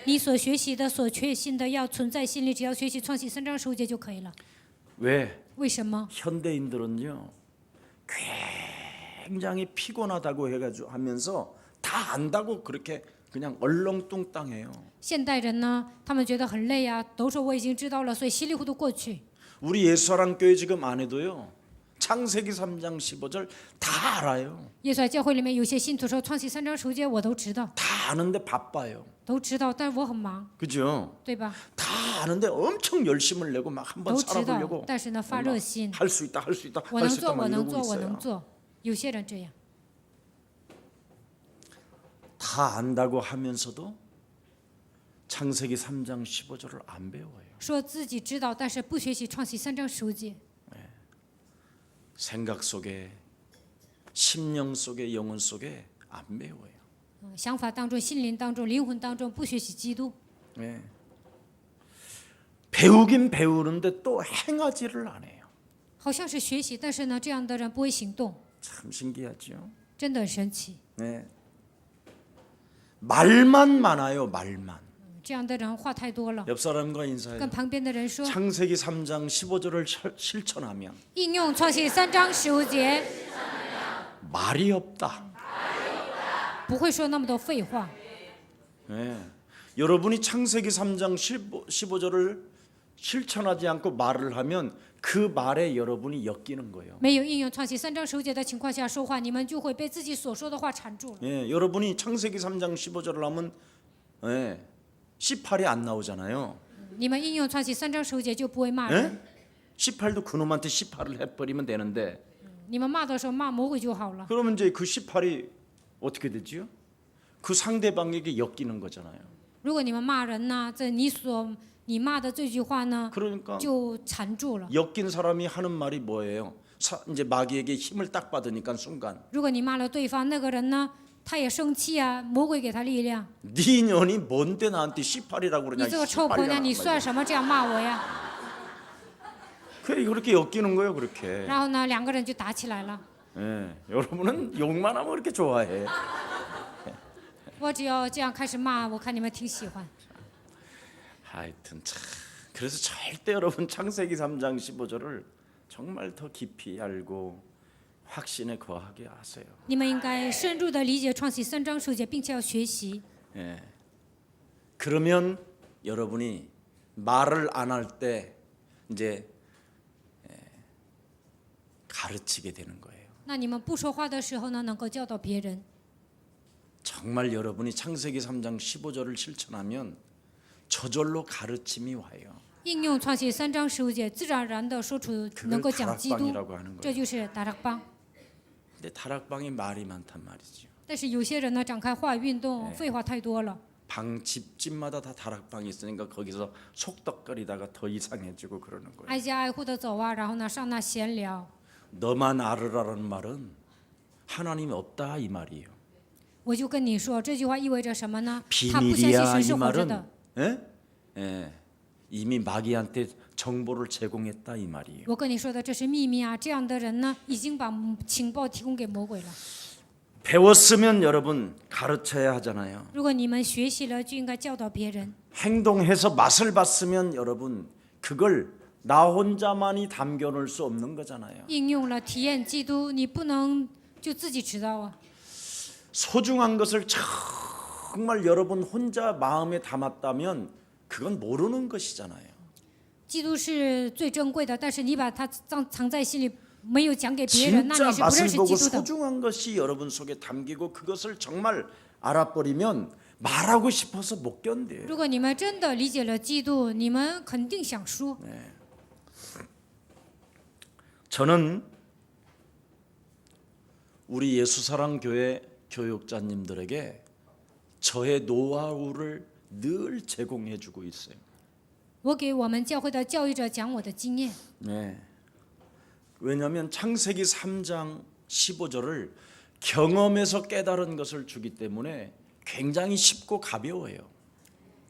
你所学习的、所确信的，要存在心里，只要学习创世3章15节就可以了。 왜? 为什么？ 현대인들은요 굉장히 피곤하다고 해가지고 하면서 다 안다고 그렇게 그냥 얼렁뚱땅해요. 现代人呢，他们觉得很累啊，都说我已经知道了，所以稀里糊涂过去。 우리 예수사랑교회 지금 안 해도요 창세기 3장 15절 다 알아요. 耶稣教会里面有些信徒说创世3章15节我都知道， 다 아는데 바빠요. 都知道，但是我很忙， 그죠? 对吧？ 다 아는데 엄청 열심을 내고 막 한번 都知道 살아보려고 ，但是呢发热心， 할 수 있다 할 수 있다 我 할 能 수 做， 있다 막 我能 이러고 做，我能 있어요. 做。有些人这样， 다 안다고 하면서도 창세기 3장 15절을 안 배워요. 说自己知道，但是不学习创世3章15节， 생각 속에 심령 속에 영혼 속에 안 배워요. 想法当中、心灵当中、灵魂当中不学习基督， 네. 배우긴 배우는데 또 행하지를 안 해요. 好像是学习，但是呢，这样的人不会行动， 참 신기하죠. 真的很神奇。 네. 말만 많아요. 말만. 这样的人话太多了， 옆 사람과 인사해요. 跟旁边的人说， 창세기 3장 15절을 실천하면 应用创世3章15节， 말이 없다. 不会说那么多废话。 네. 여러분이 창세기 3장 15절을 실천하지 않고 말을 하면 그 말에 여러분이 엮이는 거예요. 没有应用创世3章15节的情况下说话，你们就会被自己所说的话缠住了。 예, 여러분이 창세기 3장 15절을 하면 18이 안 나오잖아요. 你们应用创世3章15节就不会骂人， 18도 그놈한테 18을 해버리면 되는데 你们骂的时候骂魔鬼就好了。 그러면 이제 그 18이 어떻게 되지요? 그 상대방에게 엮이는 거잖아요. 如果你们骂人呢，这你骂的这句话呢， 그러니까 就缠住了。 엮인 사람이 하는 말이 뭐예요? 이제 마귀에게 힘을 딱 받으니까 순간 如果你骂了对方，那个人呢，他也生气啊，魔鬼给他力量。 네 년이 뭔데 나한테 18이라고 你 그러냐? 这个臭婆娘，你 18이라고 算什么这样骂我呀？ 그렇게 엮이는 거예요, 그렇게. 然后呢，两个人就打起来了。 예, 여러분은 욕만 하면 그렇게 좋아해. 我只要这样开始骂，我看你们挺喜欢。 하여튼 참 그래서 절대 여러분 창세기 3장 15절을 정말 더 깊이 알고 확신에 거하게 하세요. 你们应该深入的理解创世3章15节，并且要学习。 예. 그러면 여러분이 말을 안 할 때 이제 가르치게 되는 거예요. 那你们不说话的时候呢，能够教导别人。 정말 여러분이 창세기 3장 15절을 실천하면 저절로 가르침이 와요. 应用创世3章15节，自然而然的说出能够讲基督， 다락방이라고 하는 这 거예요. 就是达拉邦。 근데 다락방이 말이 많단 말이죠. 但是有些人呢，展开话运动，废话太多了。 방 집집마다 다 다락방이 있으니까 거기서 속덕거리다가 더 이상해지고 그러는 거예요. 挨家挨户的走啊，然后呢上那闲聊。 너만 알으라는 말은 하나님이 없다 이 말이에요. 我就跟你说，这句话意味着什么呢？他不相信 비밀이야 神 이 是活着 말은 的。 예? 예. 이미 마귀한테 정보를 제공했다 이 말이에요. 我跟你说的这是秘密啊！这样的人呢，已经把情报提供给魔鬼了。 배웠으면 여러분 가르쳐야 하잖아요. 如果你们学习了，就应该教导别人。 행동해서 맛을 봤으면 여러분 그걸 나 혼자만이 담겨놓을 수 없는 거잖아요. 应用了体验基督，你不能就自己知道啊。 소중한 것을 정말 여러분 혼자 마음에 담았다면 그건 모르는 것이잖아요. 基督是最珍贵的，但是你把它藏在心里，没有讲给别人，那 진짜 你是不认 맛을 识 보고 基督的。 소중한 것이 여러분 속에 담기고 그것을 정말 알아버리면 말하고 싶어서 못 견뎌요. 如果你们真的理解了基督，你们肯定想说。 저는 우리 예수사랑교회 교육자님들에게 저의 노하우를 늘 제공해주고 있어요. 我给我们教会的教育者讲我的经验， 네. 왜냐하면 창세기 3장 15절을 경험에서 깨달은 것을 주기 때문에 굉장히 쉽고 가벼워요.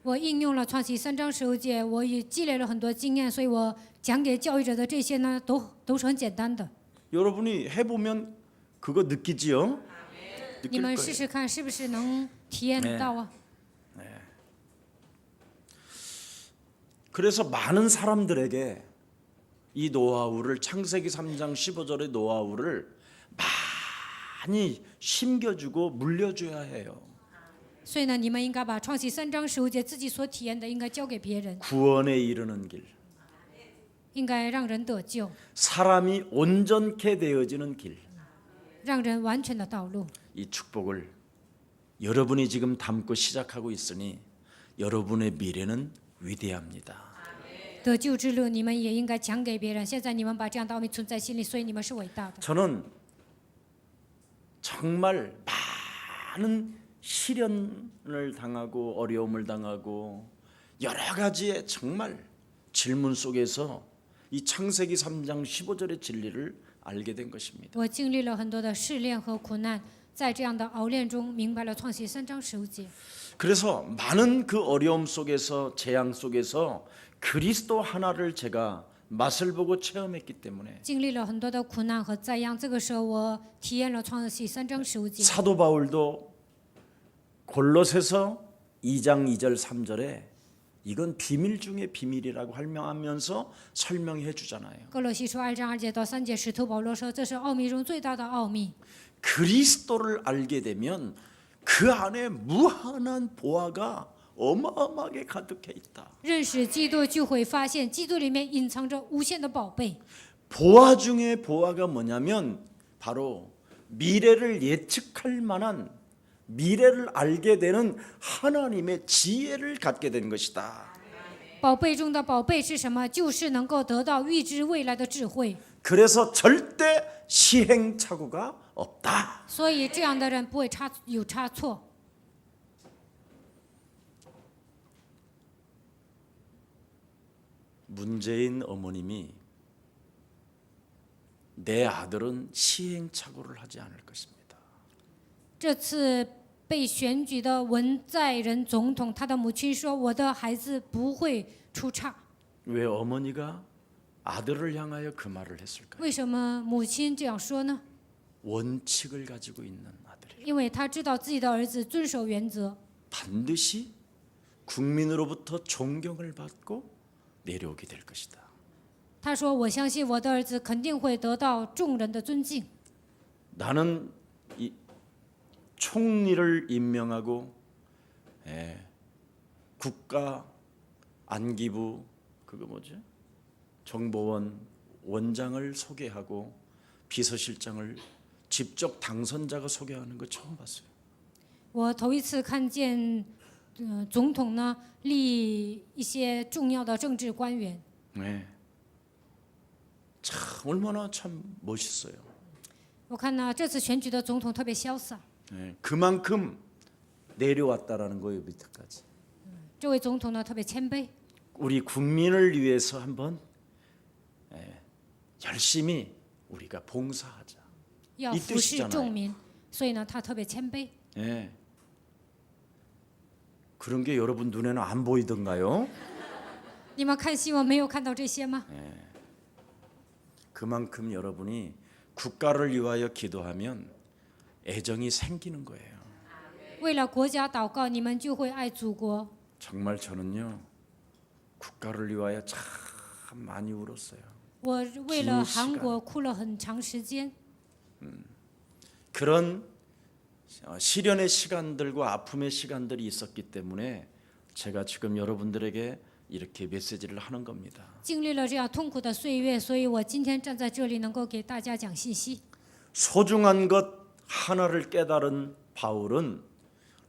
我应用了创启3章15节，我也积累了很多经验，所以我讲给教育者的这些呢，都是很简单的。 여러분이 해보면 그거 느끼지요? 你 느낄 们 거예요. 试试看，是不是能体验到啊？ 그래서 많은 사람들에게 이 노하우를 창세기 3장 15절의 노하우를 많이 심겨주고 물려줘야 해요. 所以呢，你们应该把创启3章15节自己所体验的，应该交给别人， 구원에 이르는 길, 应该让人得救， 사람이 온전케 되어지는 길, 让人完全的道路。 이 축복을 여러분이 지금 담고 시작하고 있으니 여러분의 미래는 위대합니다. 得救之路，你们也应该讲给别人。现在你们把这样的奥秘存在心里，所以你们是伟大的。 저는 정말 많은 시련을 당하고 어려움을 당하고 여러 가지의 정말 질문 속에서 이 창세기 3장 15절의 진리를 알게 된 것입니다. 我经历了很多的试炼和苦难，在这样的熬炼中，明白了创启3章15节。 그래서 많은 그 어려움 속에서 재앙 속에서 그리스도 하나를 제가 맛을 보고 체험했기 때문에 经历了很多的苦难和灾殃，这个时候我体验了创启3章15节。 사도 바울도 골로새서 2장 2절 3절에 이건 비밀 중에 비밀이라고 설명하면서 설명해 주잖아요. 哥罗西书2章2节到3节，使徒保罗说，这是奥秘中最大的奥秘。 그리스도를 알게 되면 그 안에 무한한 보화가 어마어마하게 가득해 있다. 认识基督就会发现，基督里面隐藏着无限的宝贝。 보화 중에 보화가 뭐냐면 바로 미래를 예측할 만한 미래를 알게 되는 하나님의 지혜를 갖게 된 것이다. 宝贝中的宝贝是什么？就是能够得到预知未来的智慧。 그래서 절대 시행착오가 없다. 所以这样的人不会有差错。 문재인 어머님이 내 아들은 시행착오를 하지 않을 것입니다. 这次被选举的文在寅总统，他的母亲说：“我的孩子不会出差。 왜 어머니가 아들을 향하여 그 말을 했을까요? 为什么母亲这样说呢？ 원칙을 가지고 있는 아들이 因为他知道自己的儿子遵守原则， 반드시 국민으로부터 존경을 받고 내려오게 될 것이다. 他说：“我相信我的儿子肯定会得到众人的尊敬。 나는 이 총리를 임명하고 국가 안기부 그거 뭐지? 정보원 원장을 소개하고 비서실장을 직접 당선자가 소개하는 거 처음 봤어요. 我头一次看见，总统呢立一些重要的政治官员。 네. 참 얼마나 참 멋있어요. 我看呢，这次选举的总统特别潇洒。 네. 그만큼 내려왔다라는 거예요 밑에까지. 这位总统呢特别谦卑， 우리 국민을 위해서 한번 열심히 우리가 봉사하자. 要 이 服侍 뜻이잖아요. 众民，所以呢他特别谦卑。 예. 그런 게 여러분 눈에는 안 보이던가요? 你们看新闻没有看到这些吗？ 그만큼 여러분이 국가를 위하여 기도하면 애정이 생기는 거예요. 为了国家祷告，你们就会爱祖国。 정말 저는요 국가를 위하여 참 많이 울었어요. 我为了韩国哭了很长时间。 그런 시련의 시간들과 아픔의 시간들이 있었기 때문에 제가 지금 여러분들에게 이렇게 메시지를 하는 겁니다. 经历了这样痛苦的岁月，所以我今天站在这里，能够给大家讲信息。 소중한 것 하나를 깨달은 바울은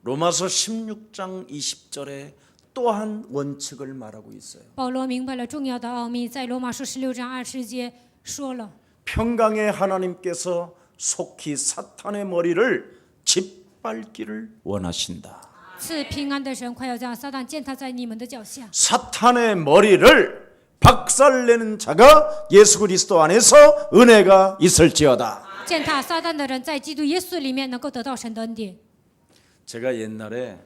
로마서 16장 20절에 또한 원칙을 말하고 있어요. 保罗明白了重要的奥秘，在罗马书16章20节说了： 평강의 하나님께서 속히 사탄의 머리를 짓밟기를 원하신다. 赐平安的神快要将撒旦践踏在你们的脚下。 사탄의 머리를 박살내는 자가 예수 그리스도 안에서 은혜가 있을지어다. 践踏撒旦的人，在基督耶稣里面能够得到神的恩典。 제가 옛날에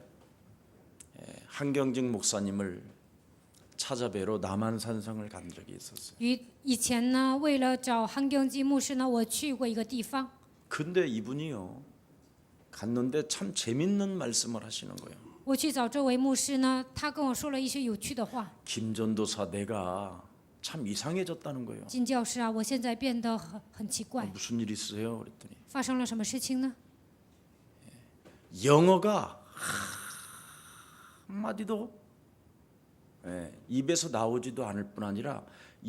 한경직 목사님을 찾아뵈러 남한산성을 간 적이 있었어요. 以前呢，为了找韩경基牧师呢，我去过一个地方。 근데 이분이요 갔는데 참 재밌는 말씀을 하시는 거예요. 我去找这位牧师呢，他跟我说了一些有趣的话。 김전도사 내가 참 이상해졌다는 거예요. 金教师啊，我现在变得很奇怪， 무슨 일 있어요? 그랬더니 发生了什么事情呢？ 영어가 한마디도 입에서 나오지도 않을 뿐 아니라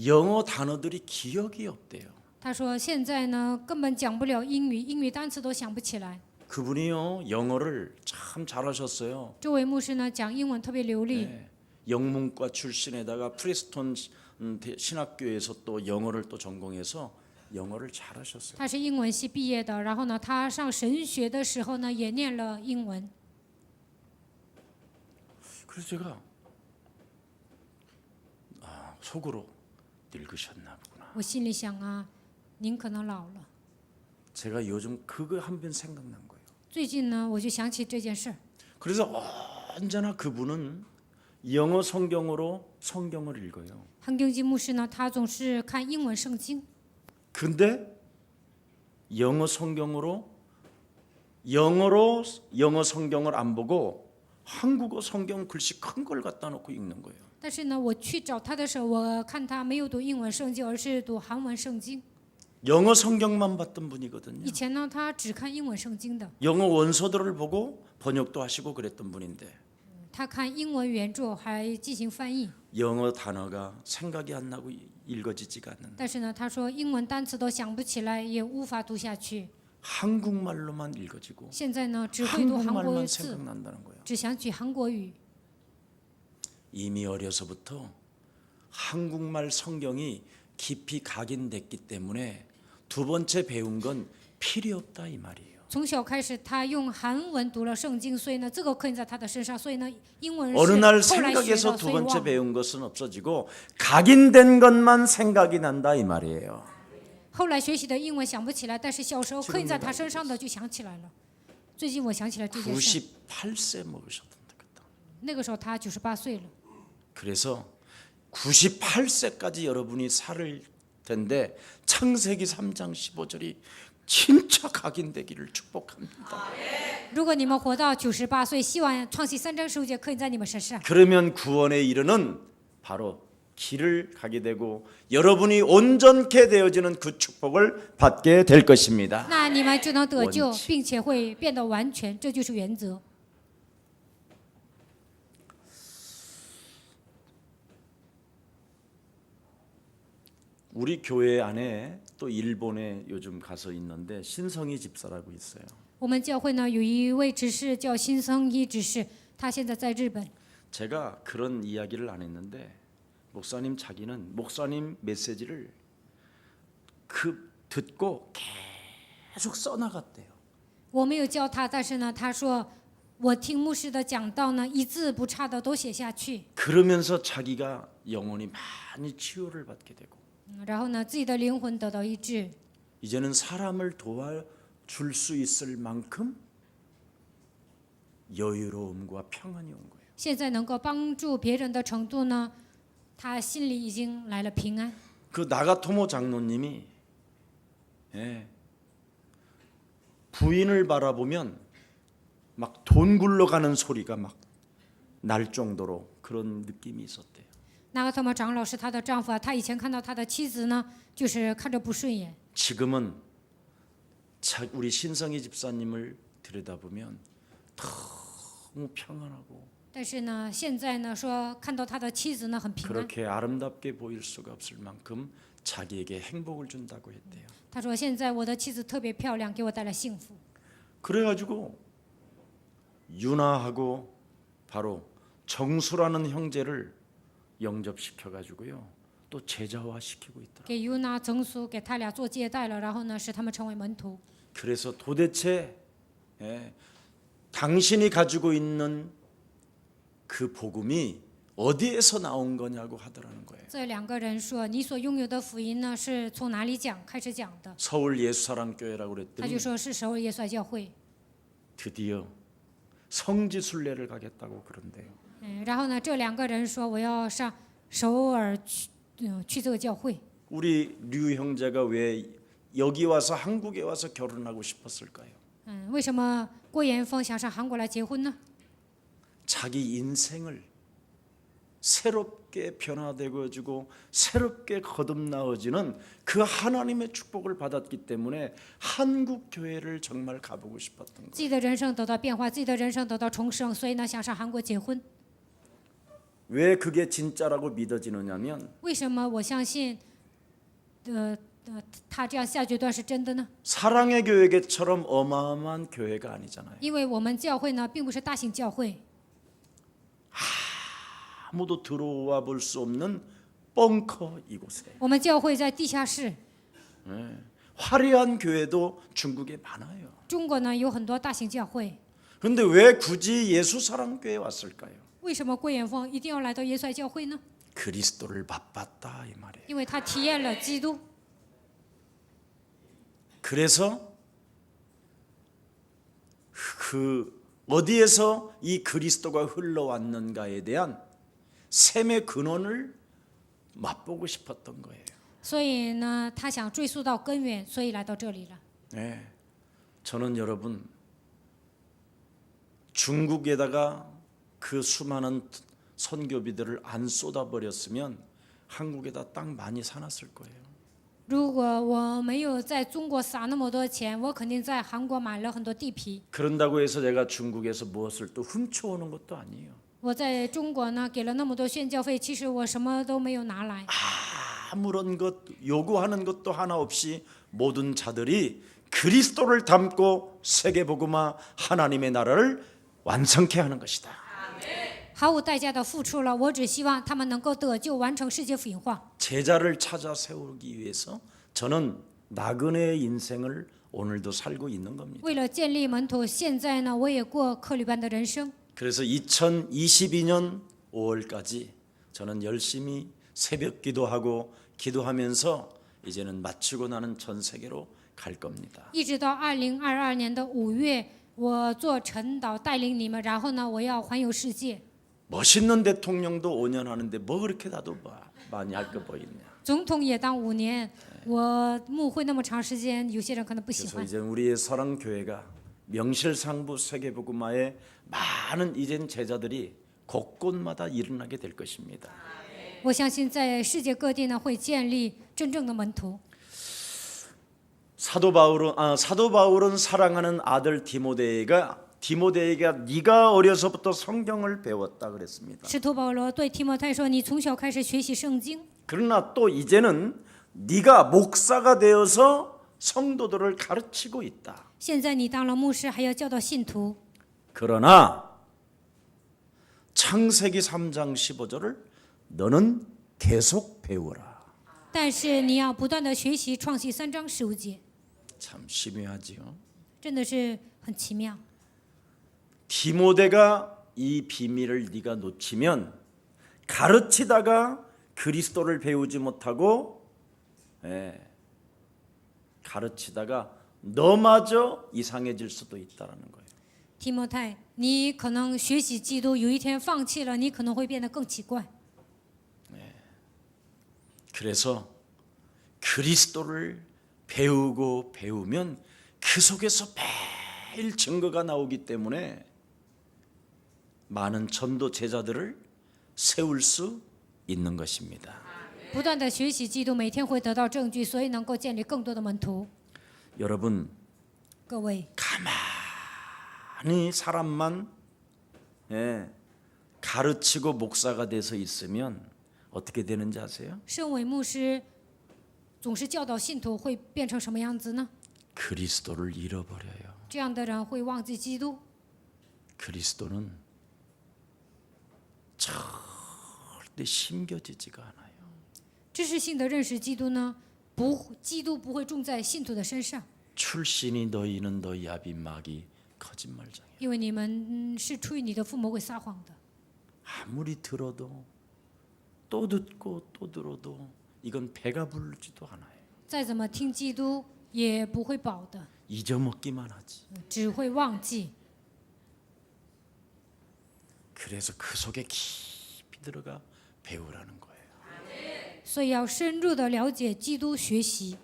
영어 단어들이 기억이 없대요. 他说现在呢，根本讲不了英语，英语单词都想不起来。 그분이요 영어를 참 잘하셨어요. 这位牧师呢，讲英文特别流利。 영문과 출신에다가 프리스톤 신학교에서 또 영어를 또 전공해서 영어를 잘하셨어요. 他是英文系毕业的，然后呢，他上神学的时候呢，也念了英文。 그래서 제가 속으로 늙으셨나 보구나. 我心里想啊，您可能老了。 제가 요즘 그거 한 번 생각난 거예요. 最近呢，我就想起这件事儿。 그래서 언제나 그분은 영어 성경으로 성경을 읽어요. 韩경基牧师呢，他总是看英文圣经， 근데 영어 성경으로 영어 성경을 안 보고 한국어 성경 글씨 큰 걸 갖다 놓고 읽는 거예요. 但是呢，我去找他的时候，我看他没有读英文圣经，而是读韩文圣经。 영어 성경만 봤던 분이거든요. 以前呢，他只看英文圣经的， 영어 원서들을 보고 번역도 하시고 그랬던 분인데 他看英文原著还进行翻译。 영어 단어가 생각이 안 나고 읽어지지가 않는 但是呢，他说英文单词都想不起来，也无法读下去。 한국말로만 읽어지고 现在呢，只会读韩国 한국말만 字， 생각난다는 거예요. 只想起韩国语。 이미 어려서부터 한국말 성경이 깊이 각인됐기 때문에 두 번째 배운 건 필요 없다 이 말이에요. 从小开始，他用韩文读了圣经，所以呢，这个刻印在他的身上。所以呢，英文是 어느 날 后来学 생각에서 的， 두 所以 번째 忘了。 배운 것은 없어지고 각인된 것만 생각이 난다 이 말이에요. 后来学习的英文想不起来，但是小时候刻印在他身上的就想起来了。最近我想起来这件事， 98세 먹으셨던데 그때. 那个时候他98岁了。 그래서 98세까지 여러분이 살 텐데 창세기 3장 15절이 진짜 각인되기를 축복합니다. 如果你们活到98岁，希望创世3章15节刻印在你们身上。 그러면 구원에 이르는 바로 길을 가게 되고 여러분이 온전케 되어지는 그 축복을 받게 될 것입니다. 那你们就能得救完，全并且会变得完全，这就是原则。 우리 교회 안에 또 일본에 요즘 가서 있는데 신성희 집사라고 있어요. 我们教会呢有一位执事叫新僧一执事，他现在在日本。 제가 그런 이야기를 안 했는데 목사님 자기는 목사님 메시지를 듣고 계속 써나갔대요. 我没有教他，但是呢，他说我听牧师的讲道呢，一字不差的都写下去。 그러면서 자기가 영혼이 많이 치유를 받게 되고 然后呢，自己的灵魂得到医治。 이제는 사람을 도와줄 수 있을 만큼 여유로움과 평안이 온 거예요. 现在能够帮助别人的程度呢，他心里已经来了平安。 그 나가토모 장로님이 부인을 바라보면 막 돈 굴러가는 소리가 막 날 정도로 그런 느낌이 있었대요. 那个特莫长老是她的丈夫啊，他以前看到他的妻子呢，就是看着不顺眼。 지금은 우리 신성희 집사님을 들여다보면 너무 평안하고 但是呢，现在呢说看到他的妻子呢很平安。 그렇게 아름답게 보일 수가 없을 만큼 자기에게 행복을 준다고 했대요. 他说现在我的妻子特别漂亮，给我带来幸福。 그래가지고 윤아하고 바로 정수라는 형제를 영접시켜가지고요. 또 제자화시키고 있더라. 给尤娜、曾苏给他俩做接待了，然后呢使他们成为门徒。 그래서 도대체 당신이 가지고 있는 그 복음이 어디에서 나온 거냐고 하더라는 거예요. 这两个人说：“你所拥有的福音呢，是从哪里开始讲的？” 서울 예수사랑교회라고 他就 그랬더니 说是首尔耶稣爱教会。 드디어 성지순례를 가겠다고 그런대요. 然后呢，这两个人说我要上首尔去这个教会。 우리 류 형제가 왜 여기 와서 한국에 와서 결혼하고 싶었을까요? 为什么郭延峰想上韩国来结婚呢？ 자기 인생을 새롭게 변화되어지고 새롭게 거듭나어지는 그 하나님의 축복을 받았기 때문에 한국 교회를 정말 가보고 싶었던 거예요. 自己的人生得到变化，自己的人生得到重生，所以呢想上韩国结婚。 왜 그게 진짜라고 믿어지느냐면 为什么我相信，他这样下决断是真的呢？ 사랑의 교회처럼 어마어마한 교회가 아니잖아요. 因为我们教会呢并不是大型教会， 아무도 들어와 볼 수 없는 벙커 이곳에 我们教会在地下室。 화려한 교회도 중국에 많아요. 中国呢有很多大型教会， 그런데 왜 굳이 예수사랑교회에 왔을까요? 为什么郭延峰一定要来到耶稣爱教会呢？ 그리스도를 맛봤다 이 말이에요. 因为他体验了基督。 그래서 그 어디에서 이 그리스도가 흘러왔는가에 대한 샘의 근원을 맛보고 싶었던 거예요. 所以呢，他想追溯到根源，所以来到这里了。 네, 저는 여러분 중국에다가 그 수많은 선교비들을 안 쏟아버렸으면 한국에다 땅 많이 사놨을 거예요. 如果我没有在中国撒那么多钱，我肯定在韩国买了很多地皮。 그런다고 해서 제가 중국에서 무엇을 또 훔쳐오는 것도 아니에요. 我在中国呢给了那么多宣教费，其实我什么都没有拿来。 아무런 것 요구하는 것도 하나 없이 모든 자들이 그리스도를 담고 세계복음화 하나님의 나라를 완성케 하는 것이다. 毫无代价的付出了，我只希望他们能够得救，完成世界福音化。 제자를 찾아 세우기 위해서 저는 나그네의 인생을 오늘도 살고 있는 겁니다. 为了建立门徒，现在呢我也过客旅般的人生。 그래서 2022년 5월까지 저는 열심히 새벽 기도하고 기도하면서 이제는 마치고 나는 전 세계로 갈 겁니다. 一直到2022年的5月，我做陈导带领你们，然后呢我要环游世界。 멋있는 대통령도 5년 하는데 뭐 그렇게 나도 많이 할 거 보이냐. 总统也当5年，我牧会那么长时间，有些人可能不喜 그래서 欢。 이제 우리의 사랑교회가 명실상부 세계복음화에 많은 이젠 제자들이 곳곳마다 일어나게 될 것입니다. 我相信在世界各地呢会建立真正的门徒。 사도 바울은 사랑하는 아들 디모데에게 네가 어려서부터 성경을 배웠다 그랬습니다. 使徒保罗对提摩太说：“你从小开始学习圣经， 그러나 또 이제는 네가 목사가 되어서 성도들을 가르치고 있다. 现在你当了牧师，还要教导信徒。 그러나 창세기 3장 15절을 너는 계속 배우라. 但是你要不断的学习创世3章15节， 참 심오하지요. 真的是很奇妙。 디모데가 이 비밀을 네가 놓치면 가르치다가 그리스도를 배우지 못하고 가르치다가 너마저 이상해질 수도 있다라는 거예요. 提摩太，你可能学习基督，有一天放弃了，你可能会变得更奇怪。 그래서 그리스도를 배우고 배우면 그 속에서 매일 증거가 나오기 때문에 많은 전도 제자들을 세울 수 있는 것입니다. 不断的学习基督，每天会得到证据，所以能够建立更多的门徒。 여러분 各位， 가만히 사람만 가르치고 목사가 돼서 있으면 어떻게 되는지 아세요? 圣伟牧师总是教导信徒，会变成什么样子呢？ 그리스도를 잃어버려요. 这样的人会忘记基督。 그리스도는 절대 심겨지지가 않아요. 知识性的认识基督呢，基督不会种在信徒的身上， 출신이 너희는 너희 아비 마귀 거짓말장이야. 因为你们是出于你的父母会撒谎的。 아무리 들어도 또 듣고 또 들어도 이건 배가 부르지도 않아요. 再怎么听基督也不会饱的， 잊어먹기만 하지. 只会忘记。 그래서 그 속에 깊이 들어가 배우라는 거예요. 所以要深入的了解基督，学习。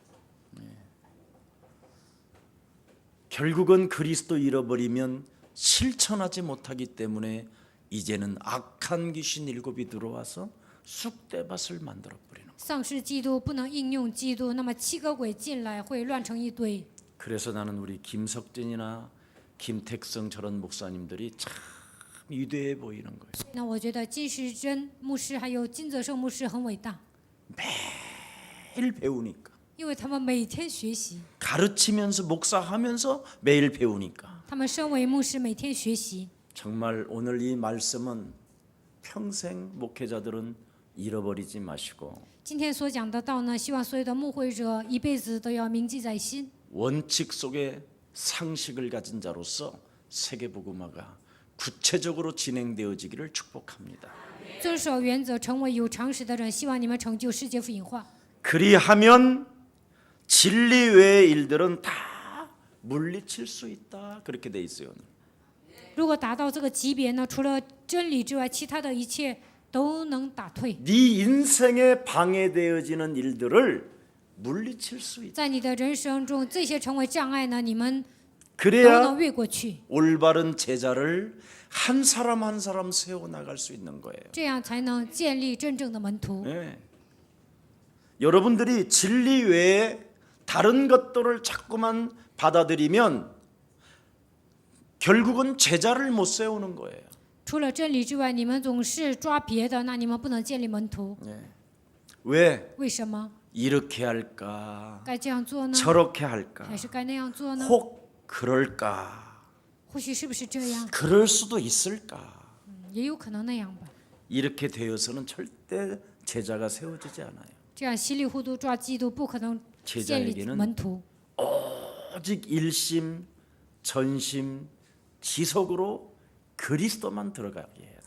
결국은 그리스도 잃어버리면 실천하지 못하기 때문에 이제는 악한 귀신 7이 들어와서 쑥대밭을 만들어 버리는 거예요. 丧失基督，不能应用基督，那么7个鬼进来会乱成一堆。 그래서 나는 우리 김석진이나 김택성 저런 목사님들이 참 위대해 보이는 거예요. 那我觉得金时珍牧师还有金泽胜牧师很伟大， 매일 배우니까 因为他们每天学习， 가르치면서 목사하면서 매일 배우니까 他们身为牧师每天学习。 정말 오늘 이 말씀은 평생 목회자들은 잃어버리지 마시고 今天所讲的道呢，希望所有的牧会者一辈子都要铭记在心。 원칙 속에 상식을 가진 자로서 세계복음화가 구체적으로 진행되어지기를 축복합니다. 遵守原则，成为有常识的人，希望你们成就世界福音化。 그리하면 진리 외의 일들은 다 물리칠 수 있다. 그렇게 돼 있어요. 如果达到这个级别呢，除了真理之外，其他的一切都能打退。 네 인생에 방해되어지는 일들을 물리칠 수 있다. 在你的人生中，这些成为障碍呢，你们都 그래야 能越过去， 올바른 제자를 한 사람 한 사람 세워 나갈 수 있는 거예요. 这样才能建立真正的门徒。 네. 여러분들이 진리 외에 다른 것들을 자꾸만 받아들이면 결국은 제자를 못 세우는 거예요. 除了真理之外，你们总是抓别的，那你们不能建立门徒。 왜 为什么？ 이렇게 할까? 该这样做呢？ 저렇게 할까? 还是该那样做呢？ 혹 그럴까? 或许是不是这样？ 그럴 수도 있을까? 也有可能那样吧。 이렇게 되어서는 절대 제자가 세워지지 않아요. 这样稀里糊涂抓基督，不可能建立 제자에게는 门徒。 오직 일심, 전심, 지속으로 그리스도만 들어가게 해야 돼요.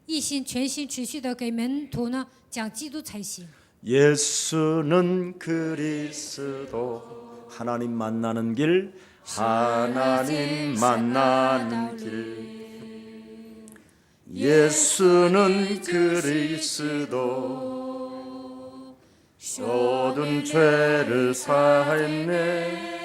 一心全心持续的给门徒呢讲基督才行。 예수는 그리스도 하나님 만나는 길 하나님 만나는 길 예수는 그리스도 모든 죄를 사했네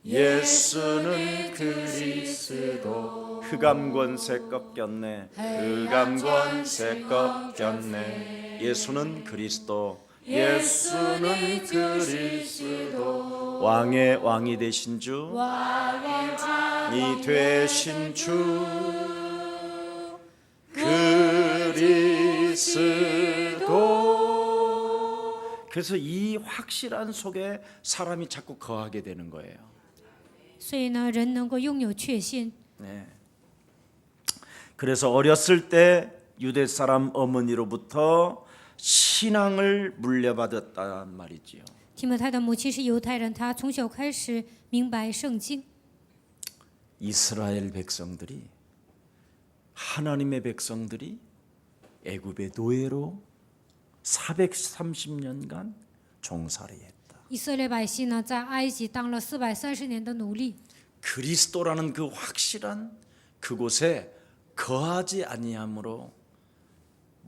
예수는 그리스도 흑암권세 꺾였네 흑암권세 꺾였네 예수는 그리스도 예수는 그리스도 왕의 왕이 되신 주 이 되신 주 그리스도 그래서 이 확실한 속에 사람이 자꾸 거하게 되는 거예요. 所以呢，人能够拥有确信。 네. 그래서 어렸을 때 유대 사람 어머니로부터 신앙을 물려받았단 말이지요. 提摩太的母亲是犹太人，她从小开始明白圣经。 이스라엘 백성들이 하나님의 백성들이 애굽의 노예로 430년간 종살이했다. 以色列百姓呢，在埃及当了430年的奴隶。 그리스도라는 그 확실한 그곳에 거하지 아니함으로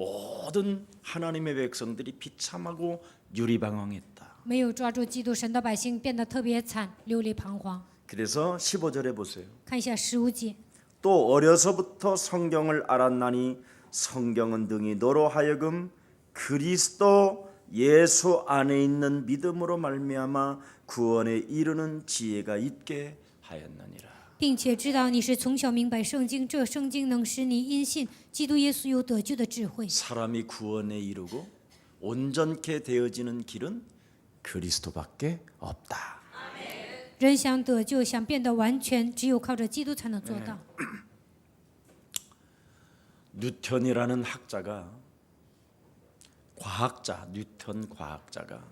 모든 하나님의 백성들이 비참하고 유리방황했다. 没有抓住基督，神的百姓变得特别惨，流离彷徨。 그래서 15절에 보세요. 看一下15节， 또 어려서부터 성경을 알았나니 성경은 등이 너로 하여금 그리스도 예수 안에 있는 믿음으로 말미암아 구원에 이르는 지혜가 있게 하였느니라. 并且知道你是从小明白圣经，这圣经能使你因信基督耶稣有得救的智慧。 사람이 구원에 이르고 온전케 되어지는 길은 그리스도밖에 없다. 人想得救，想变得完全，只有靠着基督才能做到。 뉴턴이라는 학자가 뉴턴 과학자가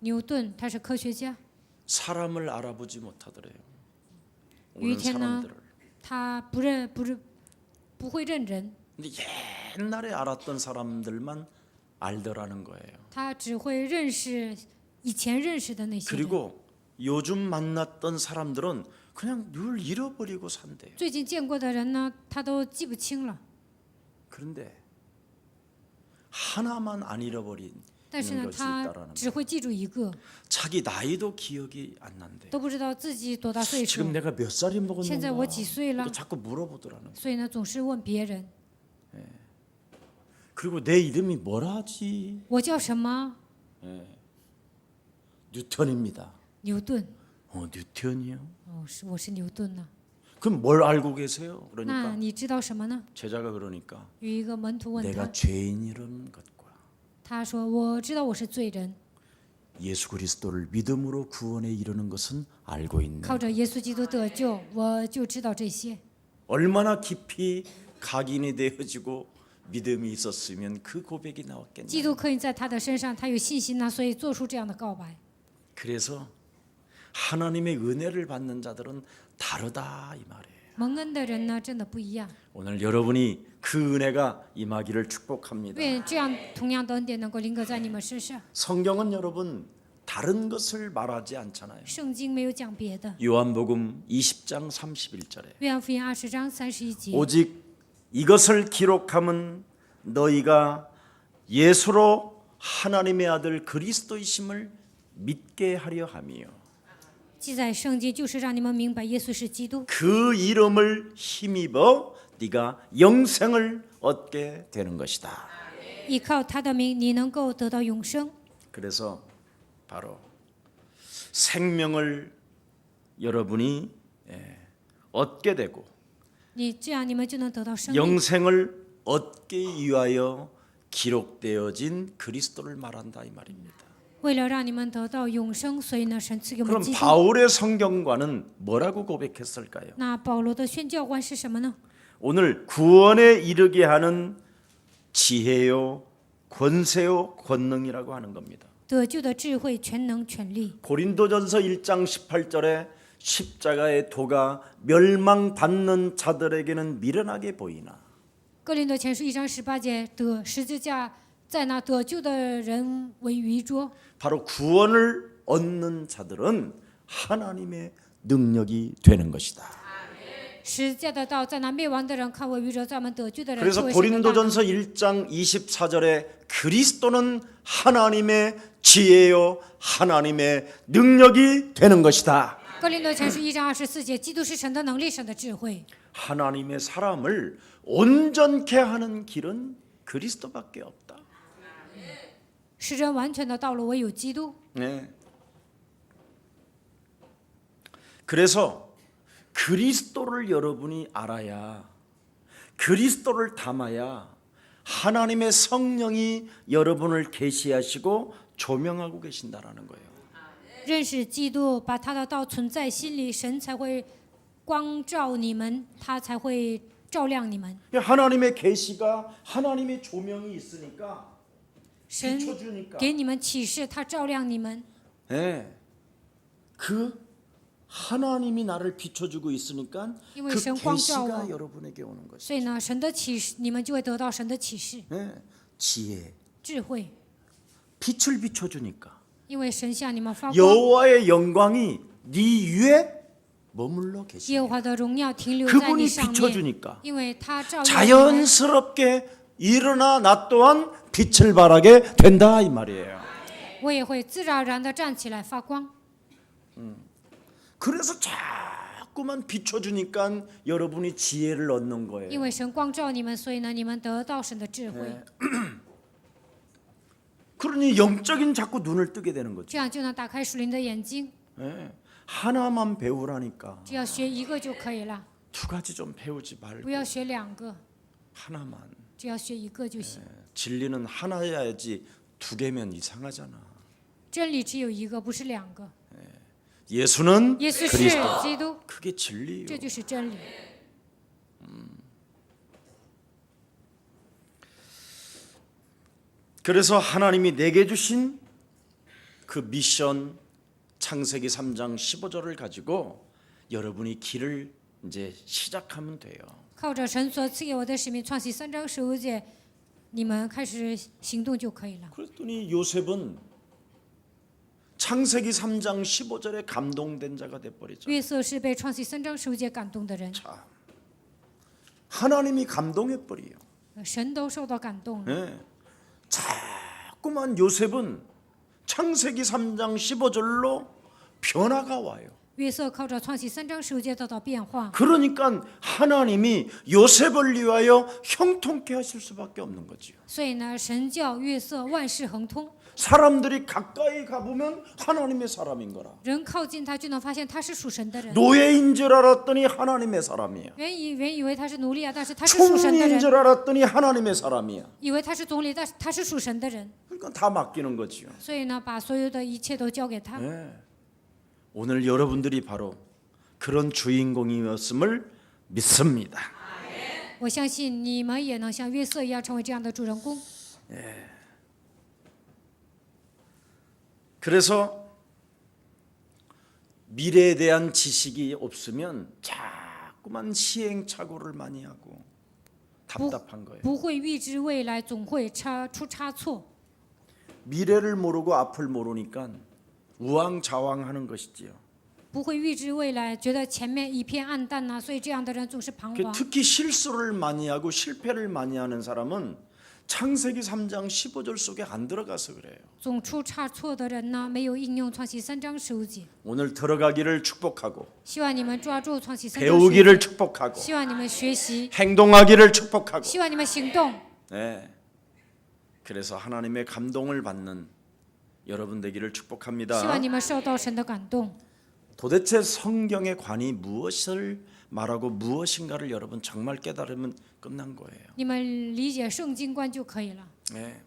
牛顿他是科学家， 사람을 알아보지 못하더래요. 有一 오는 天呢， 사람들을. 他不会认人， 근데 옛날에 알았던 사람들만 알더라는 거예요. 他只会认识以前认识的那些人。 그리고 요즘 만났던 사람들은 그냥 늘 잃어버리고 산대요. 最近见过的人呢，他都记不清了。 그런데 하나만 안 잃어버린 但是呢， 것이 他 있다라는 只会记住一个， 자기 나이도 기억이 안 난대요. 都不知道自己多大岁 지금 数。 내가 몇 살이 现在我 먹었는가 几岁了？ 자꾸 물어보더라는 거예요. 所以呢，总是问别人 그리고 내 이름이 뭐라 하지? 我叫什么？ 뉴턴입니다. 牛顿。 뉴턴이요? 哦，我是牛顿呢。 그럼 뭘 알고 계세요? 那 그러니까 你知道什么呢？ 제자가 그러니까 有一个门徒问 내가 他， 죄인이라는 것과 他说：“我知道我是罪人， 예수 그리스도를 믿음으로 구원에 이르는 것은 알고 있네. 靠着耶稣基督得救，我就知道这些。 얼마나 깊이 각인이 되어지고 믿음이 있었으면 그 고백이 基 나왔겠냐. 督刻印在他的身上，他有信心呢，所以做出这样的告白。 그래서 하나님의 은혜를 받는 자들은 다르다 이 말이에요. 蒙恩的人呢，真的不一样。 오늘 여러분이 그 은혜가 임하기를 축복합니다. 愿这样同样的恩典能够临格在你们身上。 성경은 여러분 다른 것을 말하지 않잖아요. 圣经没有讲别的。 요한복음 20장 31절에 约翰福音20章31节， 오직 이것을 기록함은 너희가 예수로 하나님의 아들 그리스도이심을 믿게 하려 함이요. 记载圣经就是让你们明白耶稣是基督， 그 이름을 힘입어 네가 영생을 얻게 되는 것이다. 依靠他的名，你能够得到永生。 그래서 바로 생명을 여러분이 얻게 되고 你这样，你们就能得到生命。 영생을 얻기 위하여 기록되어진 그리스도를 말한다 이 말입니다. 为了让你们得到永生，所以呢，神赐给我们 그럼 基督。 바울의 성경관은 뭐라고 고백했을까요? 那保罗的宣教观是什么呢？ 오늘 구원에 이르게 하는 지혜요, 권세요, 권능이라고 하는 겁니다. 得救的智慧、全能、权力。 고린도전서 1장 18절에 십자가의 도가 멸망받는 자들에게는 미련하게 보이나 哥林多前书1章18节，得十字架在那得救的人为愚拙。 바로 구원을 얻는 자들은 하나님의 능력이 되는 것이다. 十字架的道在那灭亡的人看为愚拙，在我们得救的人 그래서 作为神的大能。 고린도전서 1장 24절에 그리스도는 하나님의 지혜요 하나님의 능력이 되는 것이다. 哥林多前书1章24节，基督是神的能力，神的智慧。 하나님의 사람을 온전케 하는 길은 그리스도밖에 없다. 使人完全的道路唯有基督。 네. 그래서 그리스도를 여러분이 알아야 그리스도를 담아야 하나님의 성령이 여러분을 계시하시고 조명하고 계신다라는 거예요. 认识基督，把他的道存在心里，神才会光照你们，他才会照亮你们。 하나님의 계시가 하나님의 조명이 있으니까 神 비춰주니까 给你们启示，他照亮你们。 네. 그 하나님이 나를 비춰주고 있으니까 그 因为神光照 계시가 我， 여러분에게 오는 것이죠. 所以呢，神的启示，你们就会得到神的启示、 네. 지혜, 智慧。 빛을 비춰주니까 因为神向你们发光， 여호와의 영광이 네 위에 머물러 耶 계시니 和华的荣耀停留在你 그분이 上面， 비춰주니까 因为他照亮你们， 자연스럽게 일어나 나 또한 빛을 발하게 된다 이 말이에요. 我也会自然而然的站起来发光。 그래서 자꾸만 비춰주니까 여러분이 지혜를 얻는 因 거예요. 为神光照你们，所以呢，你们得到神的智慧， 그러니 영적인 자꾸 눈을 뜨게 되는 거죠. 这样就能打开属灵的眼睛。 예. 하나만 배우라니까 只要学一个就可以了， 두 가지 좀 배우지 말고 不要学两个， 하나만. 只要学一个就行。 진리는 하나여야지 두 개면 이상하잖아. 真理只有一个，不是两个。 예수는 耶稣是 그리스도. 基督， 그게 진리예요. 这就是真理。 그래서 하나님이 내게 주신 그 미션 창세기 3장 15절을 가지고 여러분이 길을 이제 시작하면 돼요. 靠着神所赐给我的使命，创启3章15节，你们开始行动就可以了。 그랬더니 요셉은 창세기 3장 15절에 감동된 자가 돼버리죠. 约瑟是被创启3章15节感动的人， 참, 하나님이 감동해버려요. 神都受到感动了。 네. 자꾸만 요셉은 창세기 3장 15절로 변화가 와요. 约瑟靠着创启3章15节得到变化， 그러니까 하나님이 요셉을 위하여 형통케 하실 수밖에 없는 거지요. 所以呢，神叫约瑟万事亨通。 사람들이 가까이 가보면 하나님의 사람인 거라. 人靠近他就能发现他是属神的人。 노예인 줄 알았더니 하나님의 사람이야. 原以为他是奴隶啊，但是他是属神的 총리인 人； 줄 알았더니 하나님의 사람이야. 以为他是总理，但是他是属神的人。 그러니까 다 맡기는 거지요. 所以呢，把所有的一切都交给他。 네. 오늘 여러분들이 바로 그런 주인공이었음을 믿습니다. 我相信你们也能像约瑟一样成为这样的主人公。 그래서 미래에 대한 지식이 없으면 자꾸만 시행착오를 많이 하고 답답한 거예요. 不会预知未来，总会出差错。 미래를 모르고 앞을 모르니까 우왕좌왕하는 것이지요. 不会预知未来，觉得前面一片暗淡呐、所以这样的人总是彷徨。 특히 실수를 많이 하고 실패를 많이 하는 사람은 창세기 3장 15절 속에 안 들어가서 그래요. 总出差错的人呢，没有应用创启3章15节。 오늘 들어가기를 축복하고 希望你们抓住创启3章15 배우기를 节， 축복하고 希望你们学习， 행동하기를 축복하고 希望你们行动。 네. 그래서 하나님의 감동을 받는 여러분 되기를 希望 축복합니다. 你们受到神的感动。 도대체 성경의 관이 무엇을 말하고 무엇인가를 여러분 정말 깨달으면 끝난 거예요. 你们理解圣经观就可以了。 네.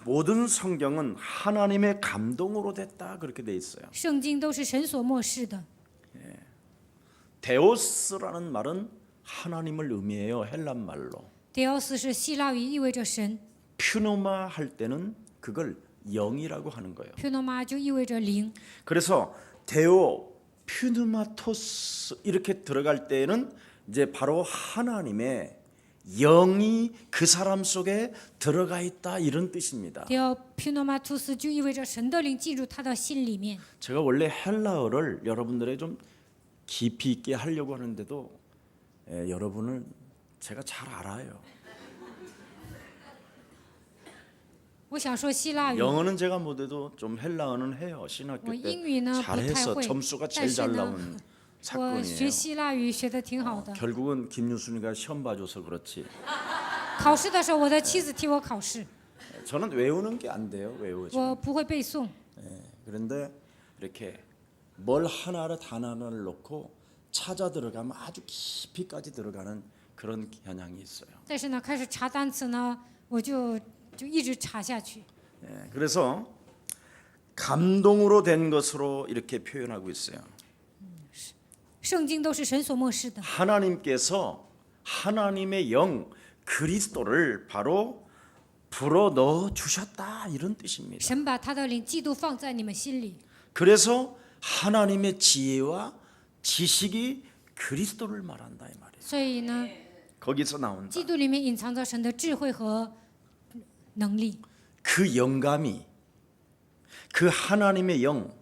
모든 성경은 하나님의 감동으로 됐다 그렇게 돼 있어요. 圣经都是神所漠视的。 데오스라는 말은 하나님을 의미해요. 헬란 말로. 데오스是希腊语，意味着神。 퓨노마 할 때는 그걸 영이라고 하는 거예요. 퓨노마就意味着灵。 그래서 데오 퓨누마토스 이렇게 들어갈 때에는 이제 바로 하나님의 영이 그 사람 속에 들어가 있다 이런 뜻입니다. 데오 퓨노마투스就意味着神的灵进入他的心里面。 제가 원래 헬라어를 여러분들의 좀 깊이 있게 하려고 하는데도 여러분을 제가 잘 알아요. 我想说希腊语， 영어는 제가 못해도 좀 헬라어는 해요. 신학교 我 때 英语呢不太 잘해서 会， 점수가 但 제일 是 잘 呢， 나온 我 사건이에요. 学希腊语学的挺好的。 결국은 김유순이가 시험 봐줘서 그렇지. 考试的时候，我的妻子替我考试， 저는 외우는 게 안 돼요. 외우지. 我不会背诵。 그런데 이렇게 뭘 하나를 단어를 놓고 찾아 들어가면 아주 깊이까지 들어가는 그런 현상이 있어요. 但是呢，开始查单词呢，我就一直查下去。 그래서 감동으로 된 것으로 이렇게 표현하고 있어요. 圣经都是神所漠视的。 하나님께서 하나님의 영 그리스도를 바로 불어 넣어 주셨다 이런 뜻입니다. 神把他的灵基督放在你们心里， 그래서 하나님의 지혜와 지식이 그리스도를 말한다 이 말이에요. 所以呢， 거기서 나온다. 基督里面隐藏着神的智慧和能力。 그 영감이 그 하나님의 영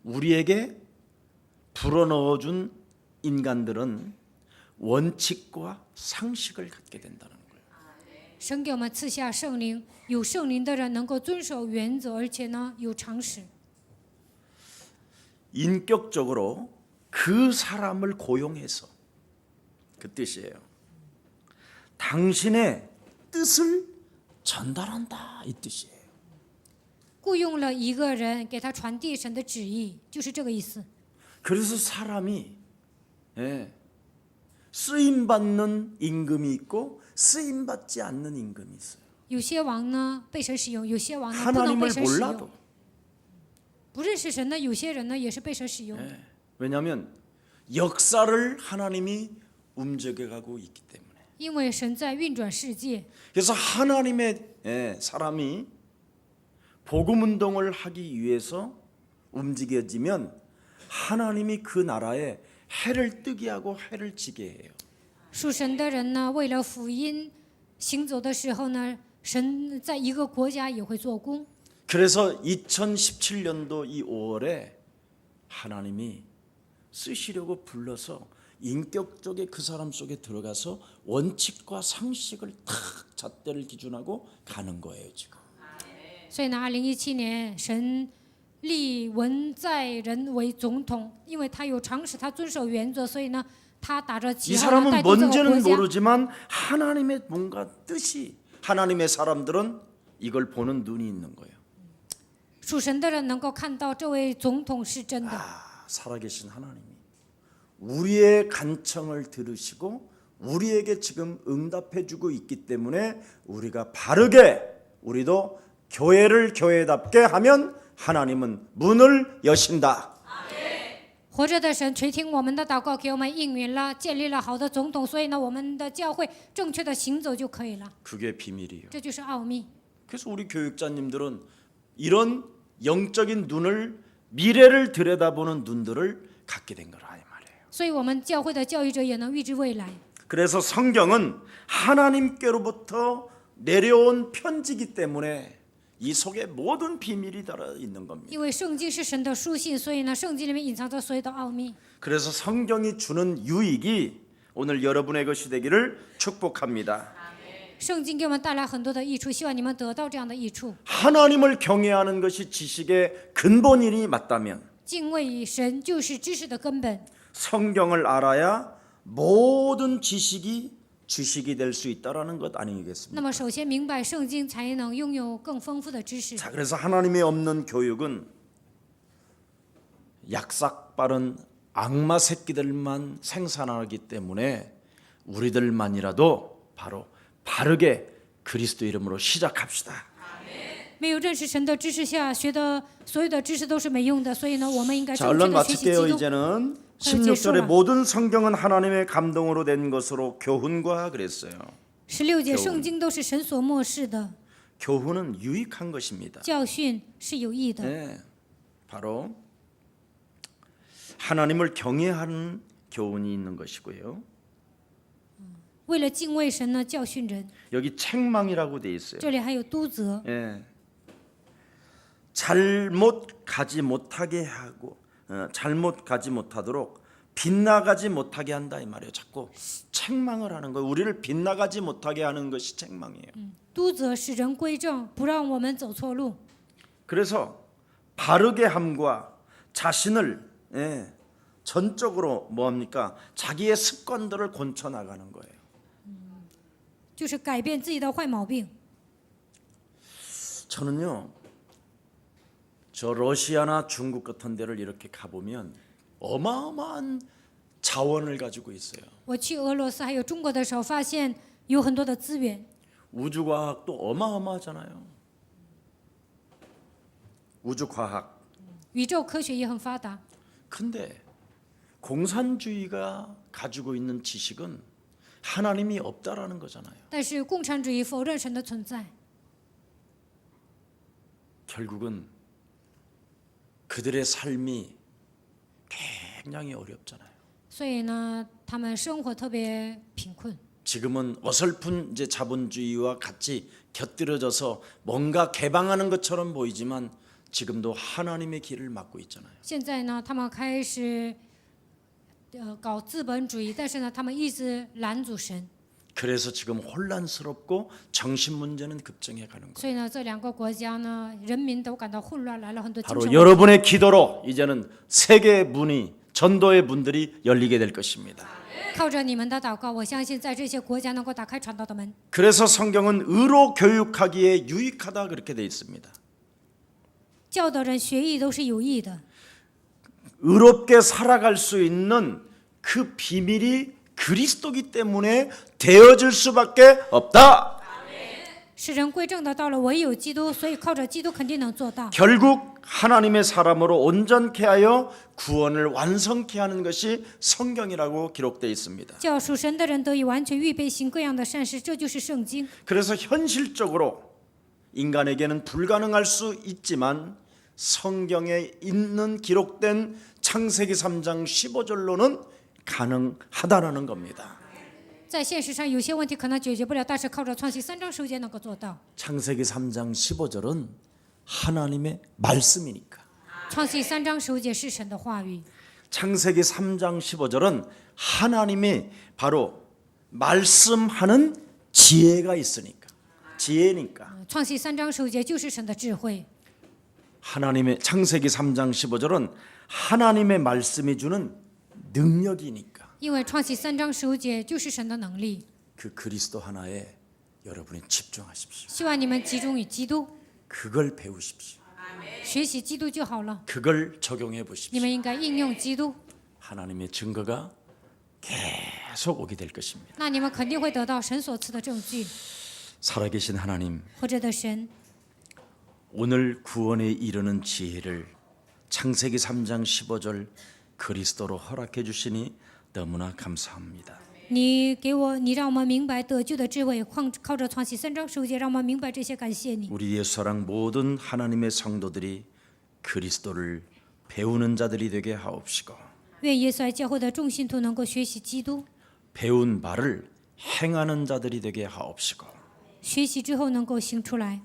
우리에게 불어넣어준 인간들은 원칙과 상식을 갖게 된다는 거예요. 神给我们赐下圣灵，有圣灵的人能够遵守原则，而且呢有常识。 인격적으로 그 사람을 고용해서 그 뜻이에요. 당신의 뜻을 전달한다 이 뜻이에요. 雇佣了一个人，给他传递神的旨意，就是这个意思。 그래서 사람이 쓰임 받는 임금이 있고 쓰임 받지 않는 임금이 있어요. 有些王呢被神使用，有些王呢不能被 하나님을 神使 몰라도 用。不认识神的有些人呢也是被神使用。 왜냐하면 역사를 하나님이 움직여가고 있기 때문에. 因为神在运转世界， 그래서 하나님의 사람이 복음 운동을 하기 위해서 움직여지면 하나님이 그 나라에 해를 뜨게 하고 해를 지게 해요. 属神的人呢，为了福音行走的时候呢，神在一个国家也会做工。 그래서 2017년도 이 5월에 하나님이 쓰시려고 불러서 인격적인 그 사람 속에 들어가서 원칙과 상식을 탁 잣대를 기준하고 가는 거예요 지금. 所以呢，2017年神立文在人为总统，因为他有常识，他遵守原则，所以呢，他打着 이 旗号呢 사람은 带动这个国 뭔지는 家。 모르지만 하나님의 뭔가 뜻이 하나님의 사람들은 이걸 보는 눈이 있는 거예요. 属神的人能够看到这位总统是真的。 살아계신 하나님이 우리의 간청을 들으시고 우리에게 지금 응답해주고 있기 때문에 우리가 바르게 우리도 교회를 교회답게 하면 하나님은 문을 여신다. 活着的神垂听我们的祷告，给我们应允了，建立了好的总统，所以呢，我们的教会正确的行走就可以了。 그게 비밀이에요. 这就是奥秘。 그래서 우리 교육자님들은 이런 영적인 눈을 미래를 들여다보는 눈들을 갖게 된 거라 이 말이에요. 所以我们教会的教育者也能预知未来。 그래서 성경은 하나님께로부터 내려온 편지이기 때문에 이 속에 모든 비밀이 들어 있는 겁니다. 因为圣经是神的书信，所以呢，圣经里面隐藏着所有的奥秘。 그래서 성경이 주는 유익이 오늘 여러분의 것이 되기를 축복합니다. 圣经给我们带来很多的益处，希望你们得到这样的益处。 하나님을 경외하는 것이 지식의 근본이니 맞다면 敬畏神就是知识的根本。 성경을 알아야 모든 지식이 주식이 될 수 있다라는 것 那 아니겠습니까? 么，首先明白圣经，才能拥有更丰富的知识。 자, 그래서 하나님이 없는 교육은 약삭 빠른 악마 새끼들만 생산하기 때문에 우리들만이라도 바로 바르게 그리스도 이름으로 시작합시다. 没有认识神的知识下，学的所有的知识都是没用的，所以呢，我们应该 자, 正确 얼른 的学习基 마칠게요. 督。 이제는 자, 16절에 이제 모든 성경은 하나님의 감동으로 된 것으로 교훈과 그랬어요. 16节，圣经都是神所默示的， 교훈은 유익한 것입니다. 教训是有益的。 네, 바로 하나님을 경외하는 교훈이 있는 것이고요. 为了敬畏神呢，教训人。 여기 책망이라고 돼 있어요. 这里还有督责， 예. 잘못 가지 못하게 하고 잘못 가지 못하도록 빗나가지 못하게 한다 이 말이에요. 자꾸 책망을 하는 거예요. 우리를 빗나가지 못하게 하는 것이 책망이에요. 督责使人归正，不让我们走错路。 그래서 바르게 함과 자신을 전적으로 뭐합니까? 자기의 습관들을 고쳐 나가는 거예요. 就是改变自己的坏毛病。 저는요, 저 러시아나 중국 같은 데를 이렇게 가보면 어마어마한 자원을 가지고 있어요. 我去俄罗斯还有中国的时候，发现有很多的资源， 우주과학도 어마어마하잖아요. 우주과학. 宇宙科学也很发达。 근데 공산주의가 가지고 있는 지식은 하나님이 없다라는 거잖아요. 但是共产主义否认神的存在， 결국은 그들의 삶이 굉장히 어렵잖아요. 所以呢，他们生活特别贫困。 지금은 어설픈 이제 자본주의와 같이 곁들여져서 뭔가 개방하는 것처럼 보이지만 지금도 하나님의 길을 막고 있잖아요. 现在呢，他们开始搞资本主义，但是呢，他们一直拦阻神， 그래서 지금 혼란스럽고 정신 문제는 급증해 가는 거예요. 所以呢，这两个国家呢，人民都感到混乱，来了很多精 바로 神问题。 여러분의 기도로 이제는 세계의 문이 전도의 문들이 열리게 될 것입니다. 靠着你们的祷告，我相信在这些国家能够打开传道的门。 그래서 성경은 의로 교육하기에 유익하다 그렇게 돼 있습니다. 教导人学艺都是有益的， 의롭게 살아갈 수 있는 그 비밀이 그리스도기 때문에 되어질 수밖에 없다. 使人归正的到了唯有基督，所以靠着基督肯定能做到。 결국 하나님의 사람으로 온전케 하여 구원을 완성케 하는 것이 성경이라고 기록되어 있습니다. 叫属神的人得以完全预备行各样的善事，这就是圣经。 그래서 현실적으로 인간에게는 불가능할 수 있지만 성경에 있는 기록된 창세기 3장 15절로는 가능하다라는 겁니다. 在现实上，有些问题可能解决不了，但是靠着创世3章10节能够做到。 창세기 3장 15절은 하나님의 말씀이니까. 创世3章10节是神的话语， 창세기 3장 15절은 하나님이 바로 말씀하는 지혜가 있으니까. 지혜니까. 创世3章10节就是神的智慧。 하나님의 창세기 3장 15절은 하나님의 말씀이 주는 능력이니까. 因为创世3章10节就是神的能力。 그 그리스도 하나에 여러분이 집중하십시오. 希望你们集中于基督， 그걸 배우십시오. 学习基督就好了。 그걸 적용해 你 보십시오. 们应该应用基督， 하나님의 증거가 계속 오게 될 것입니다. 那你们肯定会得到神所赐的证据。 살아계신 하나님, 活着的神， 오늘 구원에 이르는 지혜를 창세기 3장 15절 그리스도로 허락해 주시니 너무나 감사합니다. 你让我们明白得救的智慧，靠着创世3章10节，让我们明白这些，感谢你。 우리 예수사랑 모든 하나님의 성도들이 그리스도를 배우는 자들이 되게 하옵시고 愿耶稣爱教会的众信徒能够学习基督， 배운 바를 행하는 자들이 되게 하옵시고 学习之后能够行出来，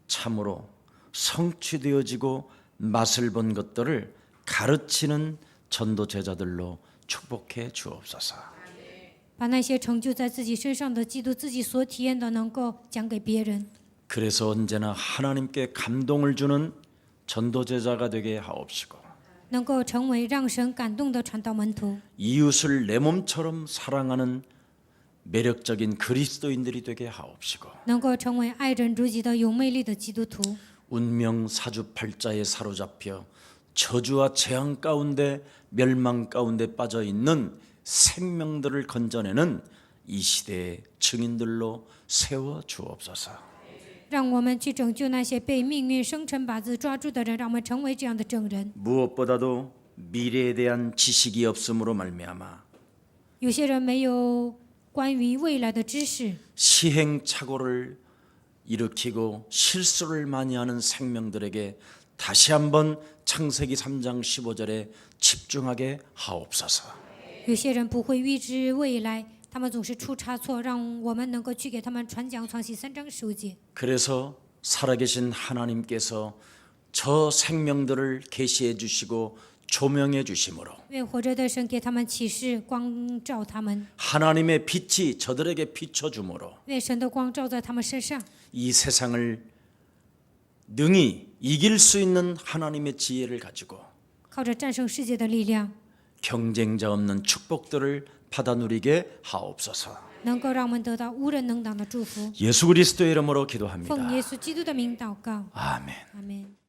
참으로 성취되어지고 맛을 본 것들을 가르치는 전도 제자들로 축복해 주옵소서. 把那些成就在自己身上的基督自己所体验的，能够讲给别人。 그래서 언제나 하나님께 감동을 주는 전도 제자가 되게 하옵시고 能够成为让神感动的传道门徒， 이웃을 내 몸처럼 사랑하는 매력적인 그리스도인들이 되게 하옵시고 能够成为爱人如己的有魅力的基督徒， 운명 사주팔자에 사로잡혀 저주와 재앙 가운데 멸망 가운데 빠져 있는 생명들을 건져내는 이 시대의 증인들로 세워 주옵소서. 让我们去拯救那些被命运生辰八字抓住的人，让我们成为这样的证人。 무엇보다도 미래에 대한 지식이 없음으로 말미암아 有些人没有关于未来的知识， 시행착오를 일으키고 실수를 많이 하는 생명들에게 다시 한번 창세기 3장 15절에 집중하게 하옵소서. 有些人不会预知未来，他们总是出差错，让我们能够去给他们传讲创世3章10节。 그래서 살아계신 하나님께서 저 생명들을 계시해 주시고 조명해 주심으로 愿活着的神给他们启示，光照他们； 하나님의 빛이 저들에게 비춰 주므로 愿神的光照在他们身上， 이 세상을 능히 이길 수 있는 하나님의 지혜를 가지고 靠着战胜世界的力量， 경쟁자 없는 축복들을 받아 누리게 하옵소서. 能够让我们得到无人能挡的祝福。 예수 그리스도의 이름으로 奉 기도합니다. 耶稣基督的名祷告， 아멘. 阿门。